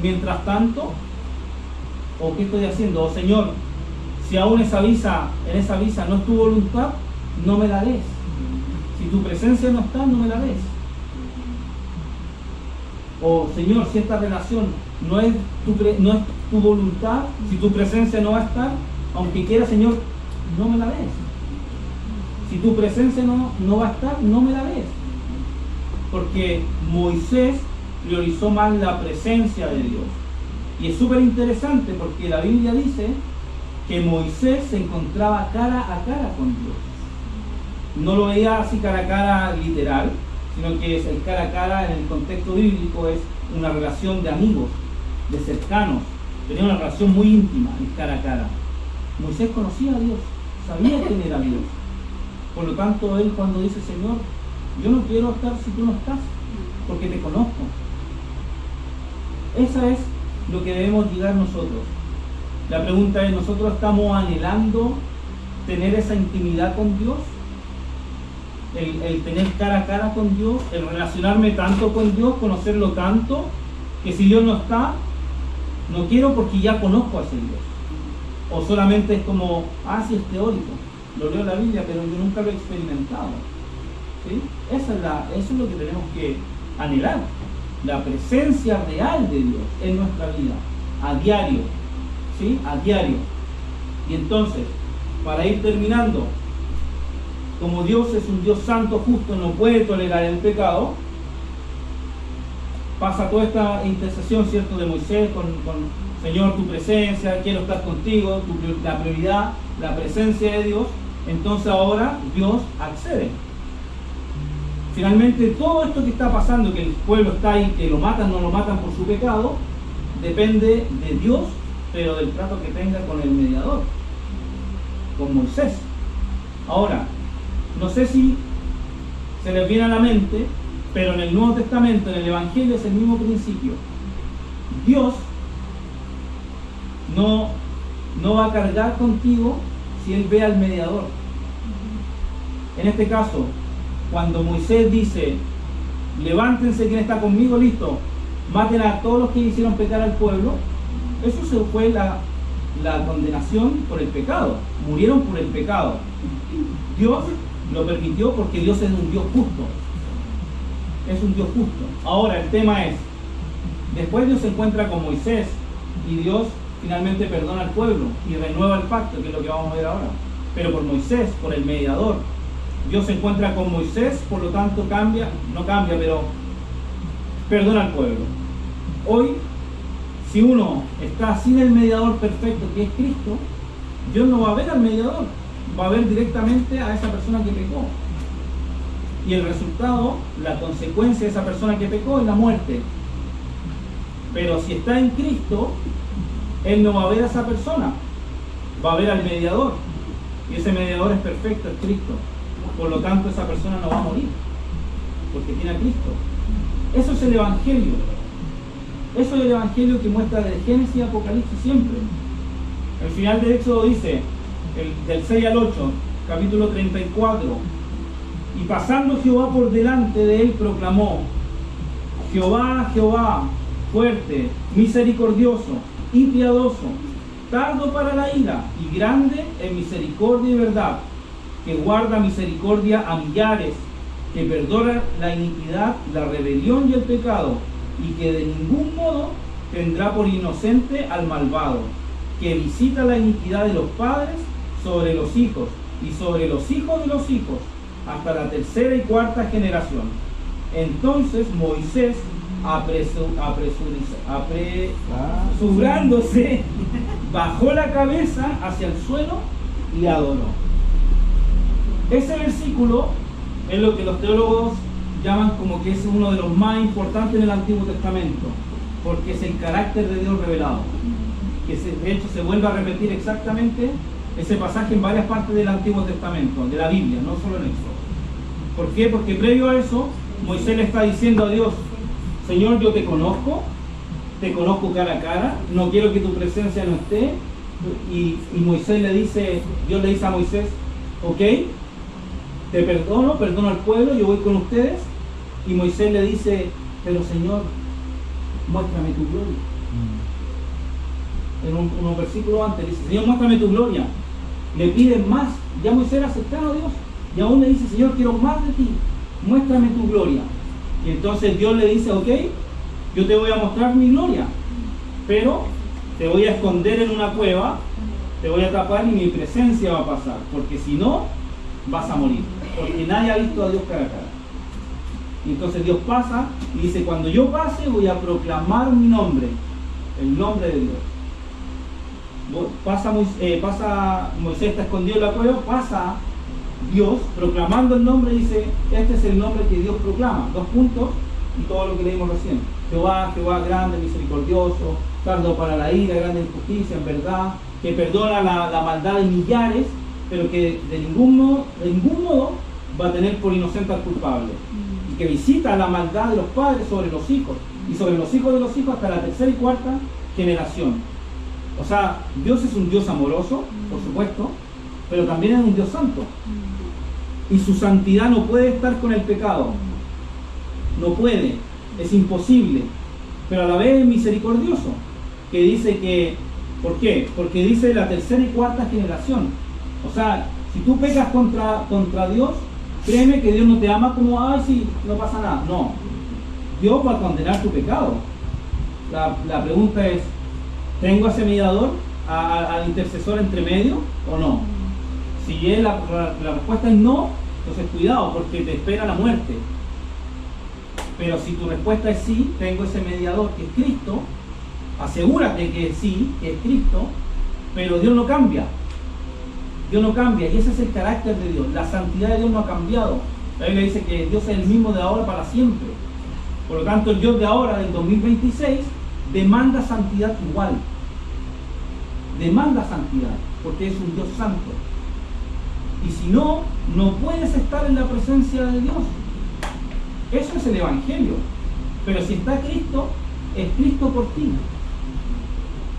Mientras tanto, ¿o qué estoy haciendo? Oh Señor, si aún en esa visa no es tu voluntad, no me la des. Si tu presencia no está, no me la des. O Señor, si esta relación no es tu voluntad, si tu presencia no va a estar, aunque quiera, Señor, no me la des. Si tu presencia no va a estar, no me la des. Porque Moisés priorizó más la presencia de Dios. Y es súper interesante porque la Biblia dice que Moisés se encontraba cara a cara con Dios. No lo veía así cara a cara literal, sino que es el cara a cara en el contexto bíblico, es una relación de amigos, de cercanos. Tenía una relación muy íntima, el cara a cara. Moisés conocía a Dios, sabía quién era Dios. Por lo tanto, él cuando dice, Señor, yo no quiero estar si tú no estás, porque te conozco. Esa es lo que debemos llegar nosotros. La pregunta es, ¿nosotros estamos anhelando tener esa intimidad con Dios? El tener cara a cara con Dios, el relacionarme tanto con Dios, conocerlo tanto, que si Dios no está, no quiero porque ya conozco a ese Dios. O solamente es como, sí es teórico, lo leo en la Biblia, pero yo nunca lo he experimentado. ¿Sí? Eso es lo que tenemos que anhelar, la presencia real de Dios en nuestra vida, a diario, ¿sí? A diario. Y entonces, para ir terminando, como Dios es un Dios santo, justo, no puede tolerar el pecado, pasa toda esta intercesión, ¿cierto?, de Moisés con Señor, tu presencia, quiero estar contigo, la prioridad, la presencia de Dios. Entonces ahora Dios accede. Finalmente todo esto que está pasando, que el pueblo está ahí, que lo matan, no lo matan por su pecado, depende de Dios, pero del trato que tenga con el mediador, con Moisés. Ahora, no sé si se les viene a la mente, pero en el Nuevo Testamento, en el Evangelio, es el mismo principio. Dios no va a cargar contigo si Él ve al mediador. En este caso, cuando Moisés dice, levántense quien está conmigo, listo, maten a todos los que hicieron pecar al pueblo, eso se fue la condenación por el pecado, murieron por el pecado. Dios lo permitió porque Dios es un Dios justo, es un Dios justo. Ahora el tema es, después Dios se encuentra con Moisés y Dios finalmente perdona al pueblo y renueva el pacto, que es lo que vamos a ver ahora, pero por Moisés, por el mediador. Dios se encuentra con Moisés, por lo tanto no cambia, pero perdona al pueblo. Hoy, si uno está sin el mediador perfecto que es Cristo, Dios no va a ver al mediador, va a ver directamente a esa persona que pecó. Y el resultado, la consecuencia de esa persona que pecó es la muerte. Pero si está en Cristo, Él no va a ver a esa persona, va a ver al mediador. Y ese mediador es perfecto, es Cristo. Por lo tanto, esa persona no va a morir, porque tiene a Cristo. Eso es el Evangelio. Eso es el Evangelio que muestra desde Génesis y Apocalipsis siempre. El final del Éxodo dice, del 6 al 8, capítulo 34, y pasando Jehová por delante de él proclamó, Jehová, Jehová, fuerte, misericordioso y piadoso, tardo para la ira y grande en misericordia y verdad, que guarda misericordia a millares, que perdona la iniquidad, la rebelión y el pecado, y que de ningún modo tendrá por inocente al malvado, que visita la iniquidad de los padres sobre los hijos y sobre los hijos de los hijos, hasta la tercera y cuarta generación. Entonces Moisés, apresurándose, bajó la cabeza hacia el suelo y adoró. Ese versículo es lo que los teólogos llaman como que es uno de los más importantes en el Antiguo Testamento, porque es el carácter de Dios revelado, que de hecho se vuelve a repetir exactamente ese pasaje en varias partes del Antiguo Testamento, de la Biblia, no solo en Éxodo. ¿Por qué? Porque previo a eso, Moisés le está diciendo a Dios, Señor, yo te conozco cara a cara, no quiero que tu presencia no esté. Y Moisés le dice, Dios le dice a Moisés, ok, te perdono al pueblo, yo voy con ustedes. Y Moisés le dice, pero Señor, muéstrame tu gloria. En un versículo antes dice, Señor, muéstrame tu gloria. Le piden más. Ya Moisés era cercano a Dios. Y aún le dice, Señor, quiero más de ti. Muéstrame tu gloria. Y entonces Dios le dice, ok, yo te voy a mostrar mi gloria, pero te voy a esconder en una cueva, te voy a tapar y mi presencia va a pasar, porque si no, vas a morir, porque nadie ha visto a Dios cara a cara. Y entonces Dios pasa y dice, cuando yo pase voy a proclamar mi nombre, el nombre de Dios. Moisés está escondido en la cueva, pasa Dios proclamando el nombre y dice, este es el nombre que Dios proclama, 2 puntos y todo lo que leímos recién. Jehová, Jehová, grande, misericordioso, tardo para la ira, grande en justicia, en verdad, que perdona la maldad de millares, pero que de ningún modo va a tener por inocente al culpable, y que visita la maldad de los padres sobre los hijos y sobre los hijos de los hijos hasta la tercera y cuarta generación. O sea, Dios es un Dios amoroso, por supuesto, pero también es un Dios santo, y su santidad no puede estar con el pecado, no puede, es imposible, pero a la vez es misericordioso, que dice que, ¿por qué? Porque dice la tercera y cuarta generación. O sea, si tú pecas contra Dios, créeme que Dios no te ama como, ay, sí, no pasa nada. No, Dios va a condenar tu pecado. La pregunta es, ¿tengo a ese mediador, al intercesor entre medio o no? Si la respuesta es no, entonces cuidado, porque te espera la muerte. Pero si tu respuesta es sí, tengo ese mediador que es Cristo, asegúrate que sí, que es Cristo, pero Dios no cambia. Dios no cambia, y ese es el carácter de Dios. La santidad de Dios no ha cambiado. La Biblia dice que Dios es el mismo de ahora para siempre. Por lo tanto, el Dios de ahora, del 2026, demanda santidad igual. Demanda santidad, porque es un Dios santo. Y si no, no puedes estar en la presencia de Dios. Eso es el Evangelio. Pero si está Cristo, es Cristo por ti.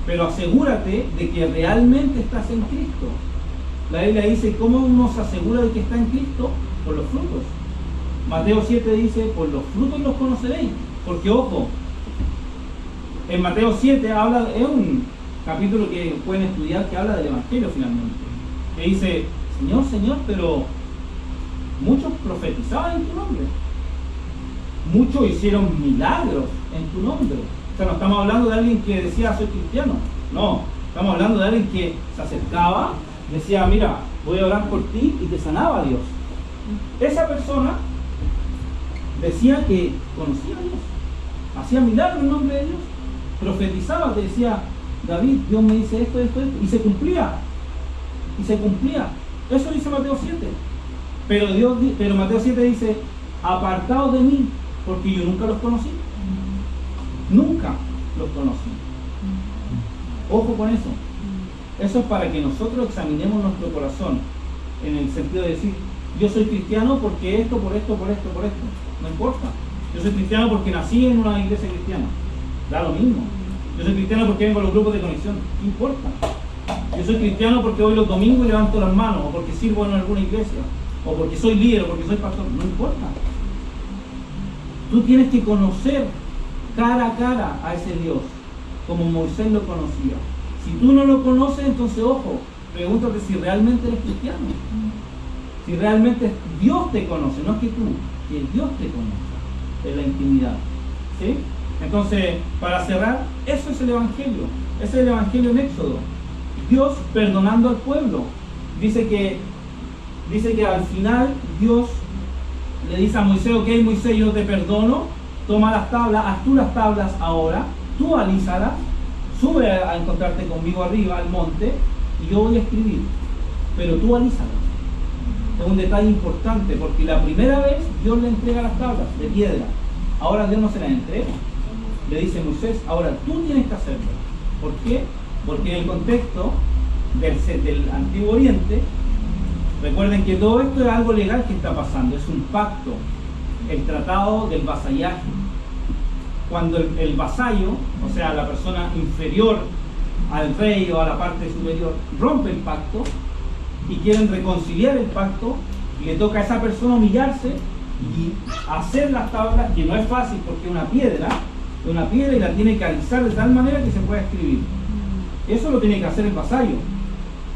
Pero asegúrate de que realmente estás en Cristo. La Biblia dice, ¿cómo uno se asegura de que está en Cristo? Por los frutos. Mateo 7 dice, por los frutos los conoceréis. Porque, ojo, en Mateo 7 habla, es un capítulo que pueden estudiar que habla del Evangelio finalmente. Que dice, Señor, Señor, pero muchos profetizaban en tu nombre. Muchos hicieron milagros en tu nombre. O sea, no estamos hablando de alguien que decía, soy cristiano. No, estamos hablando de alguien que se acercaba, decía, mira, voy a orar por ti, y te sanaba a Dios. Esa persona decía que conocía a Dios, hacía milagros en nombre de Dios, profetizaba, te decía, David, Dios me dice esto, esto, esto, y se cumplía. Y se cumplía. Eso dice Mateo 7. Pero Mateo 7 dice, apartados de mí, porque yo nunca los conocí. Nunca los conocí. Ojo con eso. Eso es para que nosotros examinemos nuestro corazón, en el sentido de decir, yo soy cristiano porque esto, por esto, por esto, por esto. No importa. Yo soy cristiano porque nací en una iglesia cristiana. Da lo mismo. Yo soy cristiano porque vengo a los grupos de conexión. ¿Qué importa? Yo soy cristiano porque voy los domingos y levanto las manos, o porque sirvo en alguna iglesia, o porque soy líder, o porque soy pastor. No importa. Tú tienes que conocer cara a cara a ese Dios, como Moisés lo conocía. Si tú no lo conoces, entonces, ojo, pregúntate si realmente eres cristiano. Si realmente Dios te conoce, no es que tú, que Dios te conozca en la intimidad. ¿Sí? Entonces, para cerrar, eso es el Evangelio. Ese es el Evangelio en Éxodo. Dios perdonando al pueblo. Dice que al final Dios le dice a Moisés, ok, Moisés, yo te perdono, toma las tablas, haz tú las tablas ahora, tú alízalas, sube a encontrarte conmigo arriba al monte y yo voy a escribir, pero tú alízalas. Es un detalle importante porque la primera vez Dios le entrega las tablas de piedra, ahora Dios no se las entrega. Le dice Moisés, ahora tú tienes que hacerlo. ¿Por qué? Porque en el contexto del Antiguo Oriente, recuerden que todo esto es algo legal que está pasando, es un pacto, el tratado del vasallaje. Cuando el vasallo, o sea, la persona inferior al rey o a la parte superior, rompe el pacto y quieren reconciliar el pacto, y le toca a esa persona humillarse y hacer las tablas, que no es fácil porque es una piedra y la tiene que alisar de tal manera que se pueda escribir. Eso lo tiene que hacer el vasallo,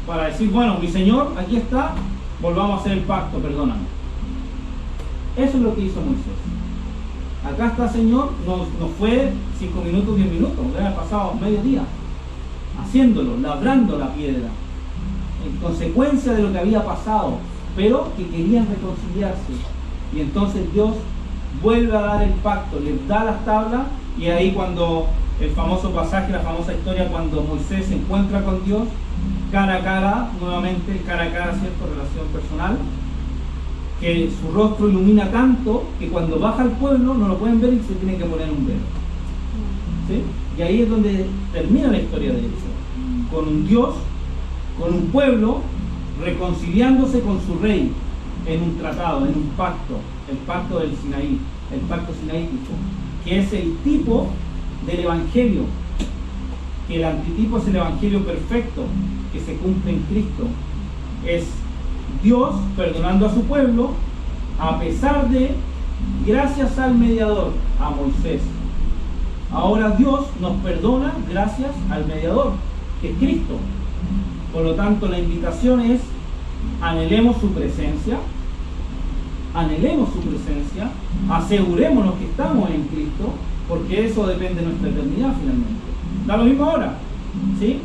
para decir, bueno, mi señor, aquí está, volvamos a hacer el pacto, perdóname. Eso es lo que hizo Moisés. Acá está, Señor, no fue 5 minutos, 10 minutos, hubiera pasado medio día haciéndolo, labrando la piedra, en consecuencia de lo que había pasado, pero que querían reconciliarse. Y entonces Dios vuelve a dar el pacto, les da las tablas, y ahí cuando el famoso pasaje, la famosa historia, cuando Moisés se encuentra con Dios, cara a cara, nuevamente el cara a cara, ¿cierto? Relación personal, que su rostro ilumina tanto que cuando baja al pueblo no lo pueden ver y se tiene que poner un velo. ¿Sí? Y ahí es donde termina la historia de Éxodo, con un Dios, con un pueblo reconciliándose con su rey en un tratado, en un pacto, el pacto del Sinaí, el pacto sinaítico, que es el tipo del Evangelio, que el antitipo es el Evangelio perfecto que se cumple en Cristo. Es Dios perdonando a su pueblo a pesar de, gracias al mediador, a Moisés. Ahora Dios nos perdona gracias al mediador, que es Cristo. Por lo tanto, la invitación es, anhelemos su presencia, asegurémonos que estamos en Cristo, porque eso depende de nuestra eternidad finalmente. Da lo mismo ahora, ¿sí?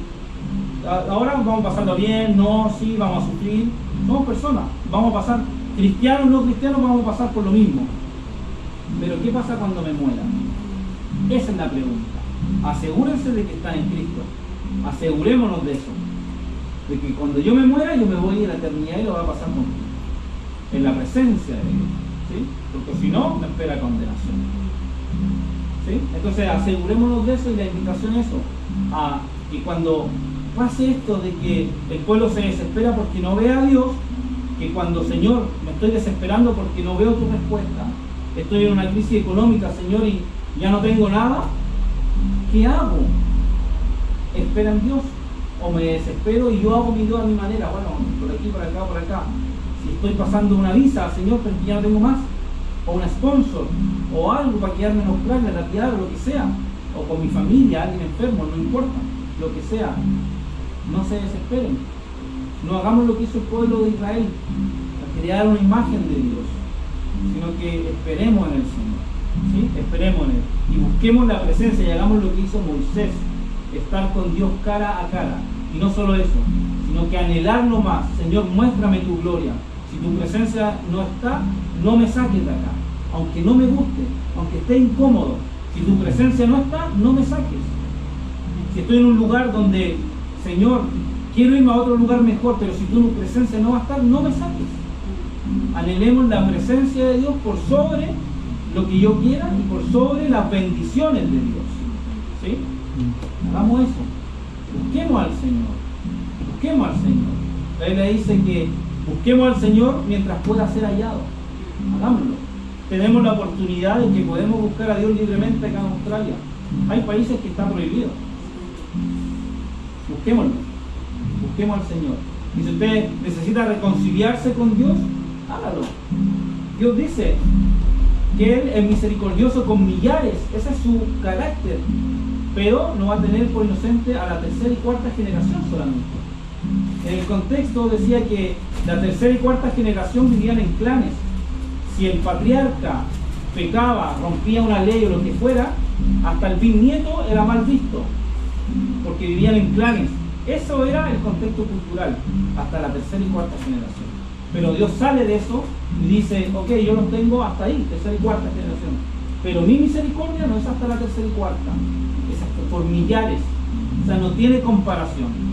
Ahora vamos pasando bien, no, sí, vamos a sufrir, somos personas, vamos a pasar, cristianos, no cristianos, vamos a pasar por lo mismo. Pero ¿qué pasa cuando me muera? Esa es la pregunta. Asegúrense de que están en Cristo, asegurémonos de eso, de que cuando yo me muera, yo me voy a la eternidad y lo va a pasar conmigo, en la presencia de Dios, ¿sí? Porque si no, me espera condenación, ¿sí? Entonces asegurémonos de eso, y la invitación es eso, a que cuando pase esto de que el pueblo se desespera porque no ve a Dios, que cuando, Señor, me estoy desesperando porque no veo tu respuesta, estoy en una crisis económica, Señor, y ya no tengo nada, ¿qué hago? ¿Espera en Dios? ¿O me desespero y yo hago mi Dios a mi manera? Bueno, por aquí, por acá, por acá. Si estoy pasando una visa, Señor, pero ya no tengo más, o una sponsor, o algo para quedarme en Australia, retirar, o lo que sea, o con mi familia, alguien enfermo, no importa, lo que sea, no se desesperen. No hagamos lo que hizo el pueblo de Israel, a crear una imagen de Dios, sino que esperemos en el Señor, ¿sí? Esperemos en Él, y busquemos la presencia, y hagamos lo que hizo Moisés, estar con Dios cara a cara, y no solo eso, sino que anhelarlo más. Señor, muéstrame tu gloria. Si tu presencia no está, no me saques de acá, aunque no me guste, aunque esté incómodo. Si tu presencia no está, no me saques. Si estoy en un lugar donde, Señor, quiero irme a otro lugar mejor, pero si tu presencia no va a estar, no me saques. Anhelemos la presencia de Dios por sobre lo que yo quiera y por sobre las bendiciones de Dios, ¿sí? Hagamos eso. Busquemos al Señor. Busquemos al Señor. La Biblia dice que busquemos al Señor mientras pueda ser hallado. Hagámoslo. Tenemos la oportunidad de que podemos buscar a Dios libremente acá en Australia. Hay países que está prohibido. Busquémoslo. Busquemos al Señor. Y si usted necesita reconciliarse con Dios, hágalo. Dios dice que Él es misericordioso con millares. Ese es su carácter. Pero no va a tener por inocente a la tercera y cuarta generación solamente. En el contexto decía que la tercera y cuarta generación vivían en clanes. Si el patriarca pecaba, rompía una ley o lo que fuera, hasta el bisnieto era mal visto, porque vivían en clanes. Eso era el contexto cultural, hasta la tercera y cuarta generación. Pero Dios sale de eso y dice, ok, yo los tengo hasta ahí, tercera y cuarta generación. Pero mi misericordia no es hasta la tercera y cuarta, es hasta por millares. O sea, no tiene comparación.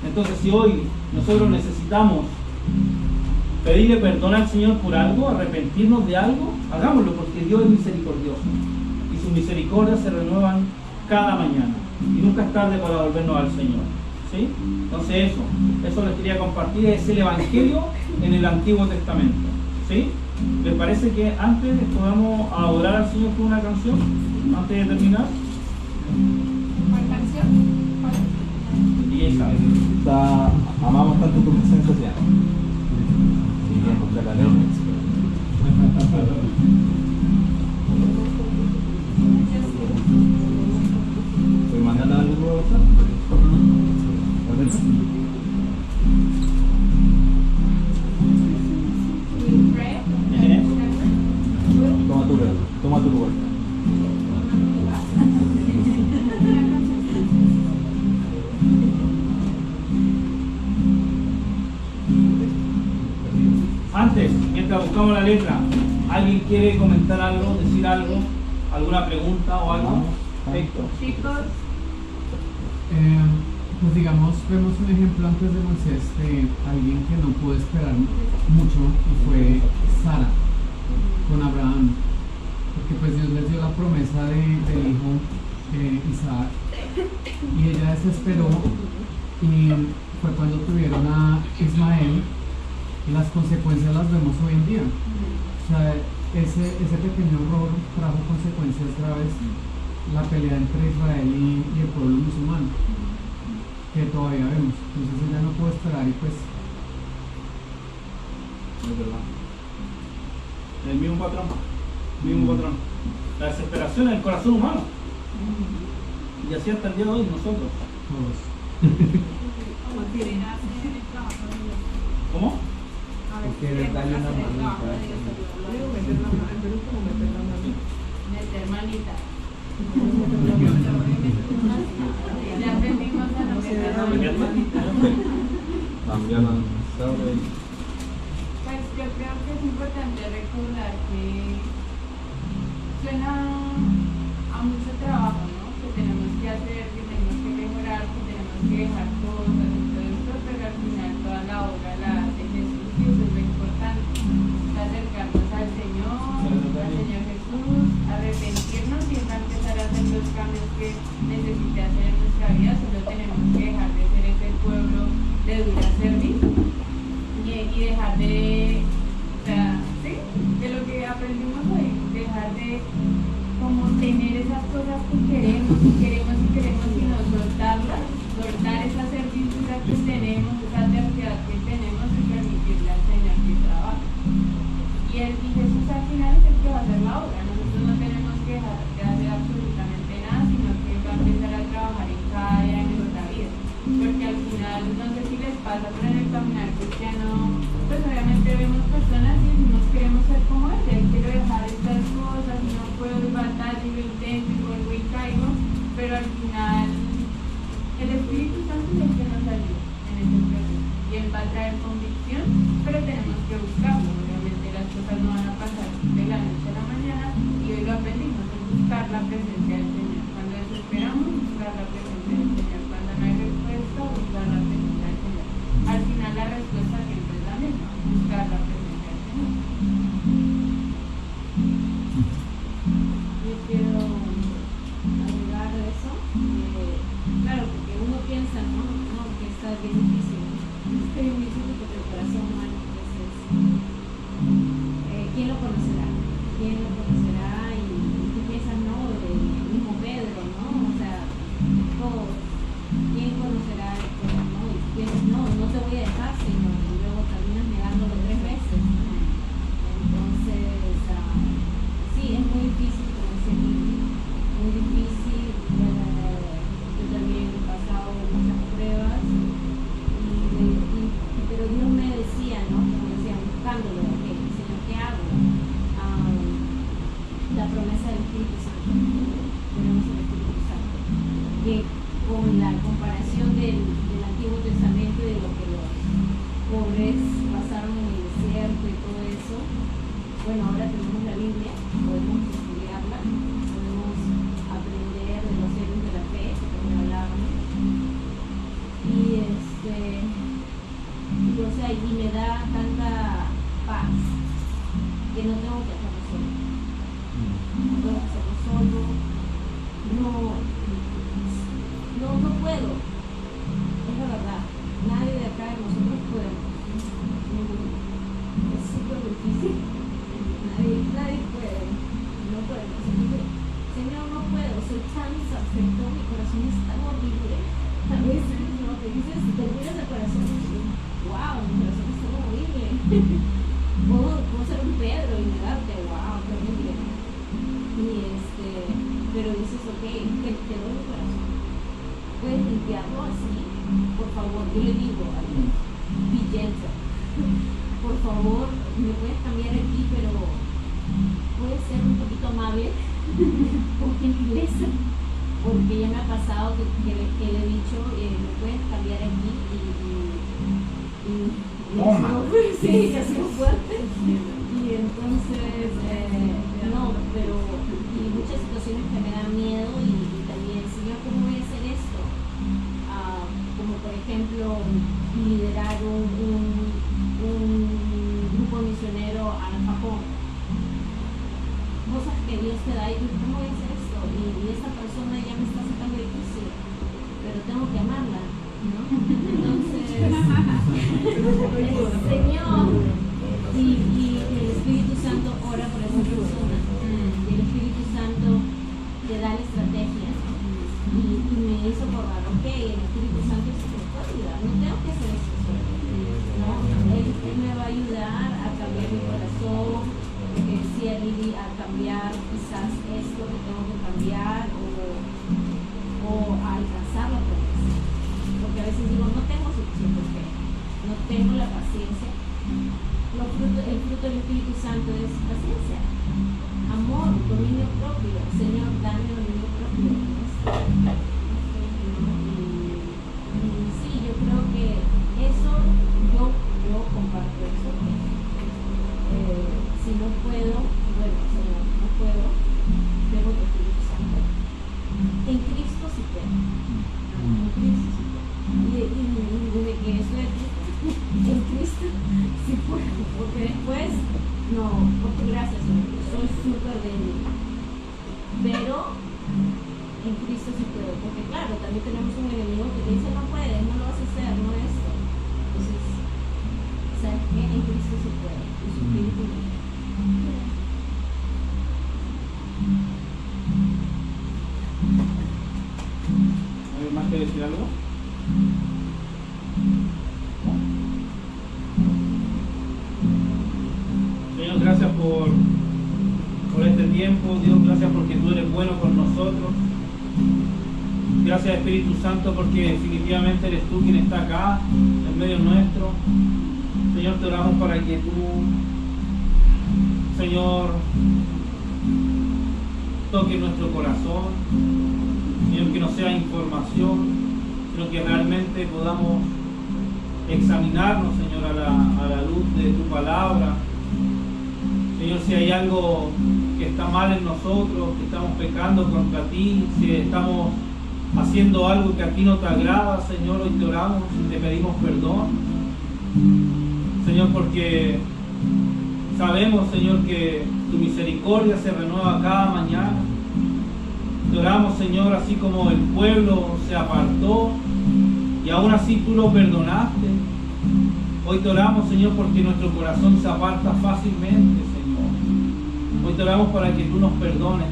Entonces, si hoy nosotros necesitamos pedirle perdón al Señor por algo, arrepentirnos de algo, hagámoslo, porque Dios es misericordioso y sus misericordias se renuevan cada mañana y nunca es tarde para volvernos al Señor, ¿sí? Entonces eso les quería compartir, es el Evangelio en el Antiguo Testamento, ¿sí? ¿Les parece que antes podamos adorar al Señor con una canción antes de terminar? ¿Cuál canción? Y ella sabe. Amamos tanto tu presencia ya. Y bien, buscar la ley. ¿Puedes mandar algo nuevo? Toma tu lugar. Antes, mientras buscamos la letra, ¿alguien quiere comentar algo, decir algo, alguna pregunta o algo? Perfecto. Chicos, Pues digamos, vemos un ejemplo antes de Moisés de alguien que no pudo esperar mucho y fue Sara con Abraham, porque pues Dios les dio la promesa del hijo Isaac y ella desesperó y fue cuando tuvieron a Ismael y las consecuencias las vemos hoy en día. O sea, ese pequeño error trajo consecuencias graves, la pelea entre Israel y el pueblo musulmán, que todavía vemos. Entonces ella no pudo esperar y pues Es verdad. El mismo patrón. La desesperación en el corazón humano. Y así hasta el día de hoy nosotros. todos. ¿Cómo? Quiere darle una manita. Digo, meter la mano, pero es como meter la mano. meter manita. Ya aprendimos a no meter manita. Cambiaron sobre. Pues yo creo que es importante recordar que suena a mucho trabajo, ¿no? Que tenemos que hacer, que tenemos que mejorar, que tenemos que dejar cosas y todo esto, pero al final toda la obra la hace Jesús y eso es lo importante. Acercarnos al Señor Jesús, arrepentirnos y empezar a hacer los cambios que necesite hacer en nuestra vida. Solo tenemos que dejar de ser ese pueblo de dura cerviz y dejar de, o sea, sí, de lo que aprendimos hoy. sino soltarlas, soltar esa servitud que tenemos, esa terquedad que tenemos y permitirle al Señor que trabaje. Y Jesús al final es el que va a hacer la obra. Nosotros no tenemos que dejar de hacer absolutamente nada, sino que va a empezar a trabajar en cada área de nuestra vida. Porque al final, no sé si les pasa, pero en el caminar cristiano, pues obviamente vemos personas y nos queremos ser como él. Quiero dejar estas cosas y no puedo, y batallo y lo intento y vuelvo y caigo, pero al final el Espíritu Santo es el que nos ayuda en ese proceso. Y él va a traer convicción, pero tenemos que buscarlo. Obviamente las cosas no van a pasar de la noche a la mañana, y hoy lo aprendimos, es buscar la presencia del Señor. Cuando desesperamos, buscar la presencia del Señor. Cuando no hay respuesta, buscar la presencia del Señor. Al final la respuesta siempre es la misma, buscar la presencia del Señor. Yo quiero agregar eso. Claro, porque uno piensa, ¿no? No, que está bien difícil. Es que es difícil porque el corazón humano, entonces, ¿quién lo conocerá? ¿Quién lo conocerá? Y tú piensas, no, el mismo Pedro, ¿no? O sea, todos. ¿Quién conocerá esto? ¿No? Y tú piensas, no, no te voy a dejar, sino y luego terminas negándolo 3 veces. Entonces, sí, es muy difícil, como dice Lili, muy difícil. Yo también he pasado muchas pruebas, pero Dios me decía, ¿no? Como decía, buscándolo, okay, Señor, ¿qué hago? La promesa del Espíritu Santo, tenemos el Espíritu Santo, que con la comparación del Antiguo Testamento y de lo que los pobres pasaron en el desierto y todo eso, bueno, ahora tenemos la Biblia, podemos estudiarla, podemos aprender de los héroes de la fe, que me hablaban, y me da tanta paz que no tengo que hacerlo solo. No tengo que hacerlo solo, no puedo, es la verdad, nadie de acá de nosotros podemos. Es súper difícil. Nadie puede, no podemos. Señor, no puedo, soy tan insatisfecho, mi corazón es tan horrible. A veces, ¿no? Te dices, te miras el corazón y dices, wow, mi corazón es tan horrible. Puedo ser un Pedro y negarte, wow, qué horrible. Pero dices, ok, te doy mi corazón. ¿Puedes limpiarlo así? Por favor, yo le digo a Dios, be gentle. Por favor, me puedes cambiar aquí, pero puedes ser un poquito amable con gentileza, porque ya me ha pasado que le he dicho, me puedes cambiar aquí sí, ha sido fuerte, y entonces no, pero y muchas situaciones que me dan miedo y también, Señor, ¿cómo voy a hacer esto? Como por ejemplo liderar un grupo misionero al Japón, cosas que Dios te da y tú, ¿cómo voy a hacer esto? Y esta persona ya me está sacando difícil, pero tengo que amarla, ¿no? Entonces, Señor, y el Espíritu Santo ora por esa persona, y el Espíritu Santo te da la estrategia, y me hizo acordar, ok, el Espíritu Santo es que me puede ayudar, no tengo que hacer eso solo, ¿no? Él me va a ayudar a cambiar mi corazón, que decía Lili, a cambiar quizás esto que tengo que cambiar, o a alcanzar la promesa, porque a veces digo, no tengo suficiente fe, no tengo la paciencia. El fruto del Espíritu Santo es paciencia, amor, dominio propio. Señor, dame dominio propio. Y sí, yo creo que eso, yo comparto eso. Si no puedo, bueno, Señor, no puedo, tengo el Espíritu Santo. En Cristo sí puedo. En Cristo sí puedo. Y desde que eso es en Cristo sí puedo, porque después no, porque gracias Señor, soy súper débil, pero en Cristo sí puedo, porque claro, también tenemos un enemigo que te dice no puedes, no lo vas a hacer, no esto. Entonces, ¿sabes qué? En Cristo sí puedo, y su Espíritu mío. decir algo? Señor, gracias por este tiempo. Dios, gracias porque tú eres bueno con nosotros. Gracias, Espíritu Santo, porque definitivamente eres tú quien está acá, en medio nuestro. Señor, te oramos para que tú, Señor, toque nuestro corazón. Señor, que no sea información, sino que realmente podamos examinarnos, Señor, a la luz de tu palabra. Señor, si hay algo que está mal en nosotros, que estamos pecando contra ti, si estamos haciendo algo que a ti no te agrada, Señor, hoy te oramos y te pedimos perdón. Señor, porque sabemos, Señor, que tu misericordia se renueva cada mañana. Te oramos, Señor, así como el pueblo se apartó y aún así tú lo perdonaste. Hoy te oramos, Señor, porque nuestro corazón se aparta fácilmente, Señor. Hoy te oramos para que tú nos perdones,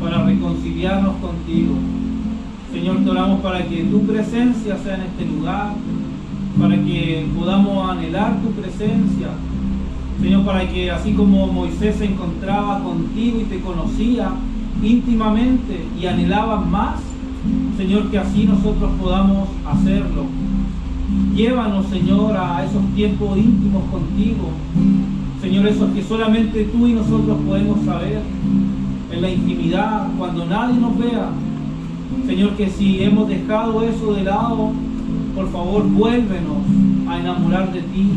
para reconciliarnos contigo. Señor, te oramos para que tu presencia sea en este lugar, para que podamos anhelar tu presencia. Señor, para que así como Moisés se encontraba contigo y te conocía íntimamente y anhelaba más, Señor, que así nosotros podamos hacerlo. Llévanos, Señor, a esos tiempos íntimos contigo. Señor, esos que solamente tú y nosotros podemos saber, en la intimidad, cuando nadie nos vea. Señor, que si hemos dejado eso de lado, por favor, vuélvenos a enamorar de ti,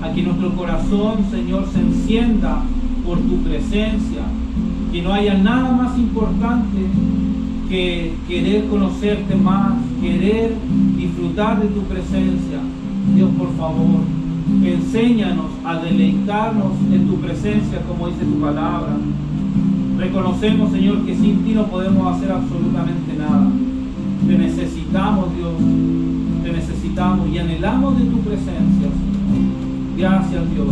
a que nuestro corazón, Señor, se encienda por tu presencia, que no haya nada más importante que querer conocerte más, querer disfrutar de tu presencia. Dios, por favor, enséñanos a deleitarnos en tu presencia, como dice tu palabra. Reconocemos, Señor, que sin ti no podemos hacer absolutamente nada. Te necesitamos, Dios, te necesitamos y anhelamos de tu presencia, Señor. Gracias, Dios.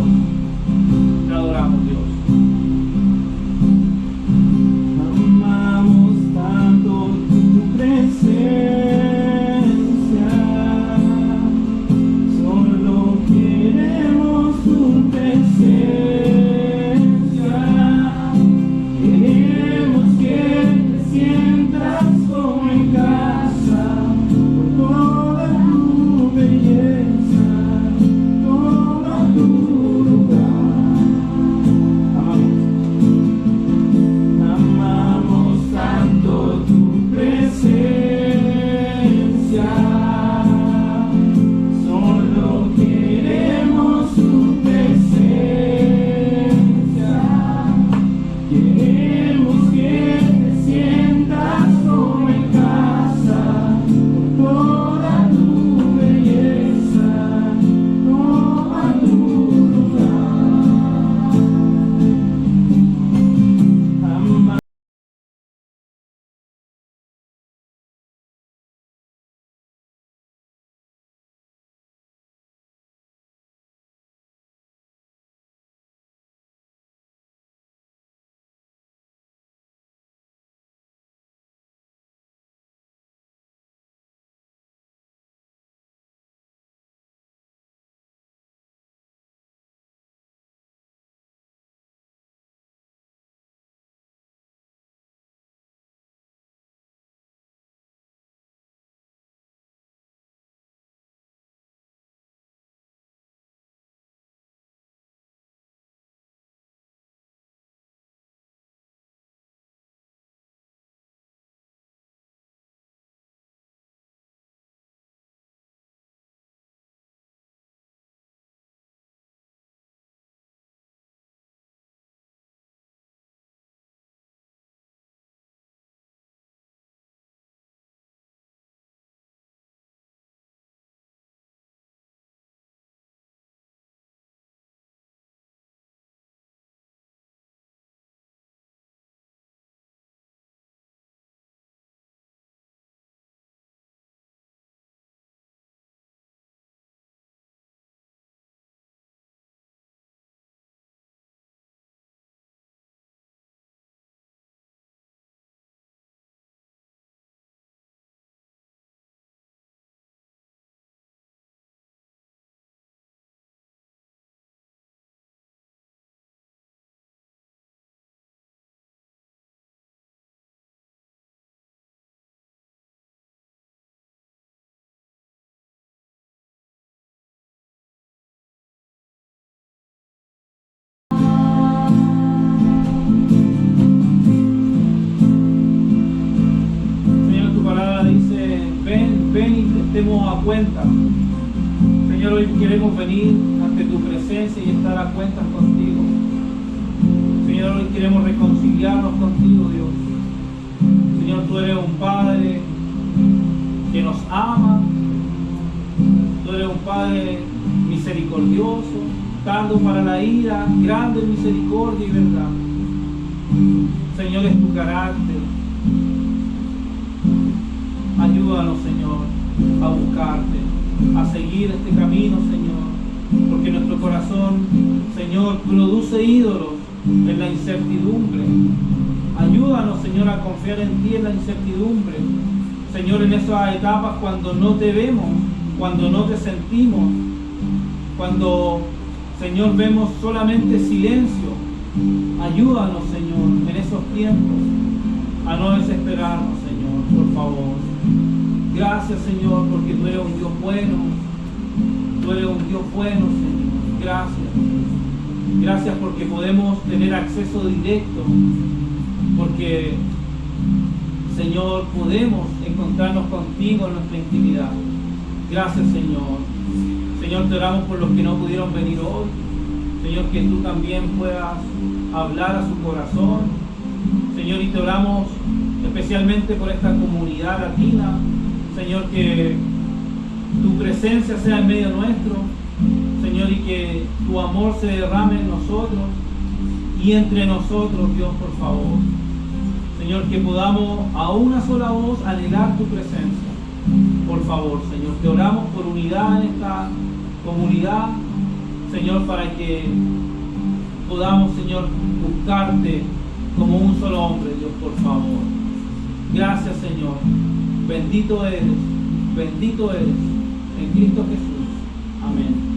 Te adoramos, Dios. Amamos tanto tu presencia, solo queremos tu presencia. Queremos que te sientas como en casa, por toda tu belleza, todo tu lugar. estemos a cuenta. Señor, hoy queremos venir ante tu presencia y estar a cuentas contigo. Señor, hoy queremos reconciliarnos contigo, Dios. Señor, tú eres un Padre que nos ama. Tú eres un Padre misericordioso, tardo para la ira, grande en misericordia y verdad. Señor, es tu carácter. Ayúdanos, Señor, a buscarte, a seguir este camino, Señor, porque nuestro corazón, Señor, produce ídolos en la incertidumbre. Ayúdanos, Señor, a confiar en ti en la incertidumbre. Señor, en esas etapas cuando no te vemos, cuando no te sentimos, cuando, Señor, vemos solamente silencio. Ayúdanos, Señor, en esos tiempos a no desesperarnos, Señor, por favor. Gracias, Señor, porque tú eres un Dios bueno. Tú eres un Dios bueno, Señor. Gracias. Gracias porque podemos tener acceso directo. Porque, Señor, podemos encontrarnos contigo en nuestra intimidad. Gracias, Señor. Señor, te oramos por los que no pudieron venir hoy. Señor, que tú también puedas hablar a su corazón. Señor, y te oramos especialmente por esta comunidad latina. Señor, que tu presencia sea en medio nuestro. Señor, y que tu amor se derrame en nosotros y entre nosotros, Dios, por favor. Señor, que podamos a una sola voz anhelar tu presencia. Por favor, Señor, te oramos por unidad en esta comunidad, Señor, para que podamos, Señor, buscarte como un solo hombre, Dios, por favor. Gracias, Señor. Bendito eres en Cristo Jesús. Amén.